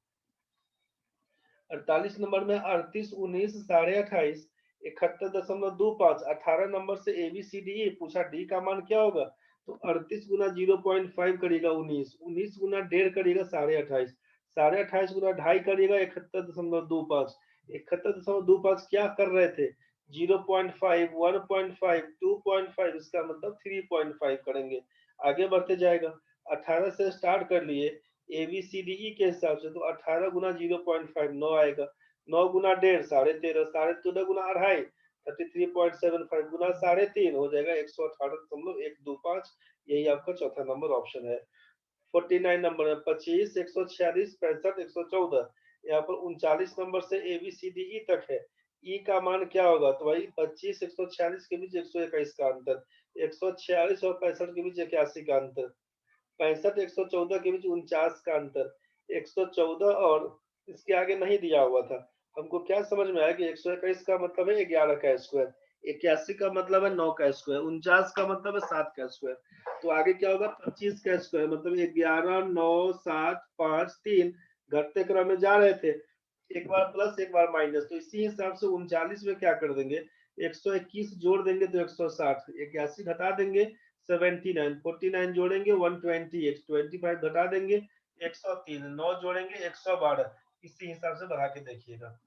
48 नंबर में 38 19 28.5 71.25, 18 नंबर से ABCDE पूछा डी का मान क्या होगा, तो 38 गुना 0.5 करिएगा 19, 19 गुना 1.5 करिएगा 28.5, 28.5 गुना 2.5 करिएगा 71.25, 71.25 क्या कर रहे थे, 0.5, 1.5, 2.5, इसका मतलब 3.5 करेंगे। आगे बढ़ते जाएगा। 18 से स्टार्ट कर लिए ए बी सी डी ई के हिसाब से, तो 18 गुना 0.5 9 आएगा। 9 गुना 1.5 13.5, 13.5 गुना 2.5 33.75 गुना 3.5 हो जाएगा 118.125। यही आपका चौथा नंबर ऑप्शन है। 49 नंबर में 25, 146, 65, 114, यहाँ पर 39 नंबर से ए बी सी डी ई तक है। ई का मान क्या होगा? तो भाई 25, 146 के बीच 121 का अंतर, 146 और 65 के बीच 81 का अंतर, 65 114 के बीच 49 का अंतर, 114 और इसके आगे नहीं दिया हुआ था। हमको क्या समझ में आया कि 121 का मतलब है 11 का स्क्वायर, 81 का मतलब है 9 का स्क्वायर, 49 का मतलब है 7 का स्क्वायर। तो आगे क्या होगा? 25 का स्क्वायर मतलब 11 9 7 5 3, घटते क्रम में जा रहे थे, एक बार प्लस एक बार माइनस, तो इसी हिसाब से 39 में क्या कर देंगे? 121 जोड़ देंगे तो 160, 81 घटा देंगे 79, 49 जोड़ेंगे 128, 25 घटा देंगे 103, 9 जोड़ेंगे 112। इसी हिसाब से बढ़ा के देखिएगा।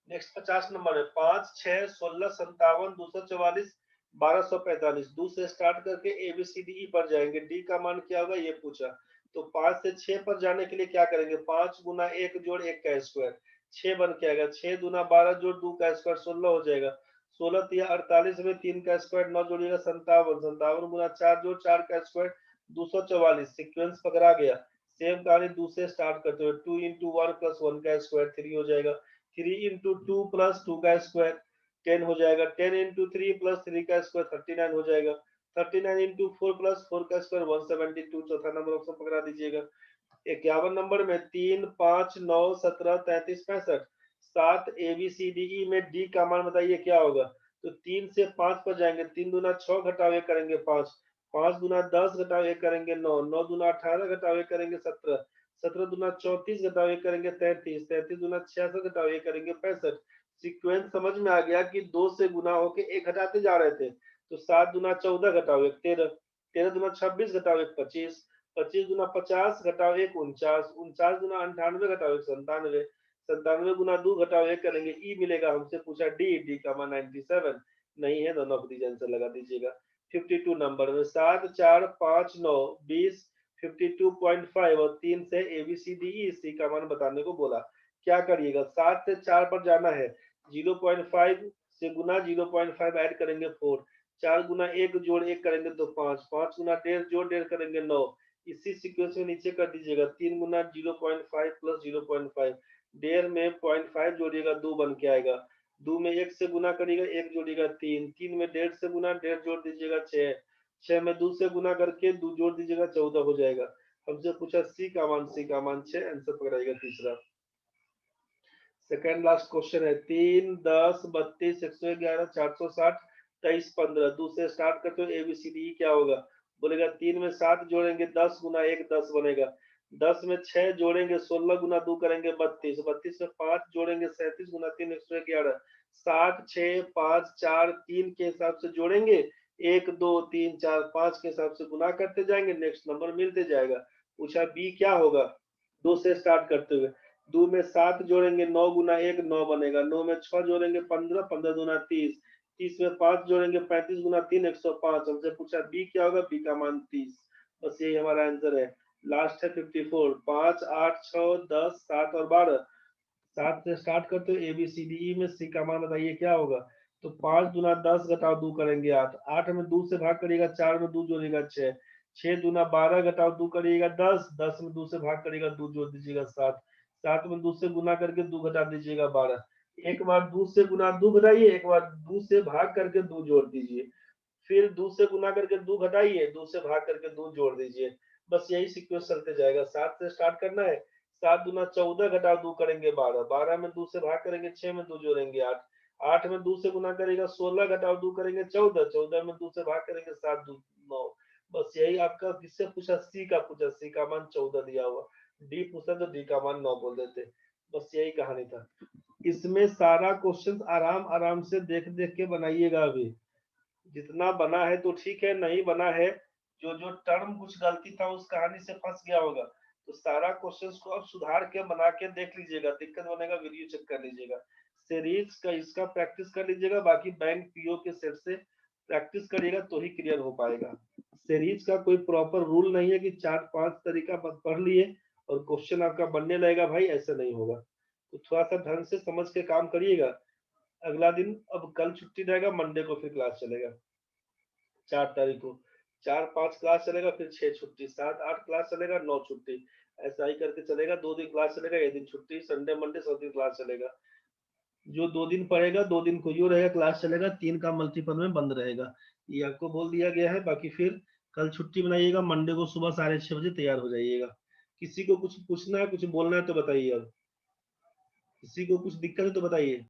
नेक्स्ट 50 नंबर है 5, 6, 16, 57, 244, 1245। 2 से स्टार्ट करके ए बी सी डी ई पर जाएंगे। डी का मान क्या होगा ये पूछा, तो 5 से 6 पर जाने के लिए क्या करेंगे? 5 गुना 1 जोड़ 1 का स्क्वायर, 6 बन के आएगा। 6 दूना 12 जोड़ 2 का स्क्वायर 16 हो जाएगा। 16 तिया 48 में 3 का स्क्वायर 9 जोड़िएगा 57, 57 गुना 4 जोड़ 4 का स्क्वायर 244। सीक्वेंस पकड़ा गया। सेम कहानी 2 से स्टार्ट करते हुए 2 इंटू 1 प्लस 1 का स्क्वायर 3 हो जाएगा। 3 इंटू 2 प्लस 2 का स्क्वायर 10 हो जाएगा। 10 इंटू 3 प्लस 3 का स्क्वायर 39 हो जाएगा। 39 इंटू 4 प्लस 4 का स्क्वायर 172। चौथा नंबर ऑप्शन पकड़ा दीजिएगा। 51 नंबर में 3, 5, 9, 17, 33, 65, 7 ए बी सी डी ई में डी का मान बताइए क्या होगा? तो 3 से 5 पर जाएंगे, 3 दूना 6 घटाव 1 करेंगे 5, 5 दूना 10 घटाव 1 करेंगे 9, 9 दूना 18 घटाव 1 करेंगे 17, 17 दूना 34 घटाव 1 करेंगे 33, 33 दूना 66 घटाव 1 करेंगे 65। सीक्वेंस समझ में आ गया कि 2 से गुना होके 1 घटाते जा रहे थे। तो 7 दूना 14 घटाव 1 13, 13 दूना 26 घटाव 1 25, 25 गुना 50 घटाव 1 49, 49 गुना 98 घटाव 1 97, 97 गुना 2 घटाव 1 करेंगे ई मिलेगा। हमसे पूछा डी, डी का मान 97 नहीं है, दोनों ऑफ दीजिए आंसर लगा दीजिएगा। 52 नंबर में 7, 4, 5, 9, 20, 52.5 और 3 से ए बी सी डी ई सी का मान बताने को बोला। क्या करिएगा? 7 से 4 पर जाना है, 0.5 से गुना 0.5 ऐड करेंगे 4, 4 गुना 1 जोड़ 1 करेंगे तो 5, 5 गुना 1.5 जोड़ 1.5 करेंगे 9। इसी सीक्वेंस में नीचे कर दीजिएगा। 3 गुना 0.5 प्लस 0.5, 1.5 में 0.5 जोड़िएगा 2 बन के आएगा। 2 में 1 से गुना करिएगा 1 जोड़िएगा 3, 3 में 1.5 से गुना 1.5 जोड़ दीजिएगा 6, 6 में 2 से गुना करके 2 जोड़ दीजिएगा 14 हो जाएगा। हमसे पूछा सी का मान, सी का मान 6, आंसर पकड़ाइएगा तीसरा। सेकंड लास्ट क्वेश्चन है 3, 10, 32, 111, 460, 23, 15। दूसरे स्टार्ट करते हो एबीसीडी क्या होगा? बोलेगा 3 में 7 जोड़ेंगे 10 गुना 1 10 बनेगा। 10 में 6 जोड़ेंगे 16 गुना 2 करेंगे 32, 32 में 5 जोड़ेंगे 37 गुना 3 111, 7 6 5 4 3 के हिसाब से जोड़ेंगे, 1 2 3 4 5 के हिसाब से गुना करते जाएंगे, नेक्स्ट नंबर मिलते जाएगा। पूछा बी क्या होगा? 2 से स्टार्ट करते हुए 2 में 7 जोड़ेंगे 9 गुना 1 9 बनेगा। 9 में 6 जोड़ेंगे 15, 15 दूना 30, 30 में 5 जोड़ेंगे 35 गुना 3 105। हमसे पूछा बी क्या होगा? बी का मान 30। बस यही हमारा आंसर है। लास्ट है 54, 5 8 6 10 7 और 12। 7 से स्टार्ट करते हो एबीसीडी में सी का मान बताइए क्या होगा? तो 5 दूना 10 घटाओ 2 करेंगे 8, 8 में 2 से भाग करिएगा 4 में 2 जोड़ेगा 6, 6 दूना 12 घटाओ 2 करिएगा 10, 10 में 2 से भाग करिएगा 2 जोड़ दीजिएगा 7, 7 में 2 से गुना करके 2 घटा दीजिएगा 12। एक बार 2 से गुना 2 घटाइए, एक बार 2 से भाग करके 2 जोड़ दीजिए, फिर 2 से गुना करके 2 घटाइए, 2 से भाग करके 2 जोड़ दीजिए। बस यही सीक्वेंस चलते जाएगा। 7 से स्टार्ट करना है, 7 दूना 14 घटाओ 2 करेंगे 12, 12 में 2 से भाग करेंगे 6 में 2 जोड़ेंगे 8, 8 में 2 से गुना करेगा 16 घटाओ 2 करेंगे 14, 14 में 2 से भाग करेंगे 7 2 9। बस यही आपका किससे पूछा? सी का पूछा, सी का मान 14 दिया हुआ। डी पूछा तो डी का मान 9 बोल देते। बस यही कहानी था। इसमें सारा क्वेश्चन आराम आराम से देख देख के बनाइएगा। अभी जितना बना है तो ठीक है, नहीं बना है, जो जो टर्म कुछ गलती था उस कहानी से फंस गया होगा, तो सारा क्वेश्चंस को अब सुधार के बना के देख लीजिएगा। दिक्कत बनेगा वीडियो चेक कर लीजिएगा। सीरीज का इसका प्रैक्टिस कर लीजिएगा, बाकी बैंक पीओ के सेट से प्रैक्टिस करिएगा तो ही क्लियर हो पाएगा। सीरीज का कोई प्रॉपर रूल नहीं है कि 4-5 तरीका पढ़ लिए और क्वेश्चन आपका बनने लगेगा भाई, ऐसा नहीं होगा। तो थोड़ा सा ढंग से समझ के काम करिएगा। अगला दिन, अब कल छुट्टी रहेगा, मंडे को फिर क्लास चलेगा 4 तारीख को। 4-5 क्लास चलेगा, फिर 6 छुट्टी, 7-8 क्लास चलेगा, 9 छुट्टी। ऐसा ही करके चलेगा, 2 दिन क्लास चलेगा, 1 दिन छुट्टी, संडे मंडे सब दिन क्लास चलेगा। जो 2 दिन पढ़ेगा 2 दिन को यो रहेगा क्लास चलेगा, 3 का मल्टीपल में बंद रहेगा। ये आपको बोल दिया गया है। बाकी फिर कल छुट्टी बनाइएगा, मंडे को सुबह 6:30 बजे तैयार हो जाइएगा। किसी को कुछ पूछना है, कुछ बोलना है तो बताइए। अब किसी को कुछ दिक्कत है तो बताइए।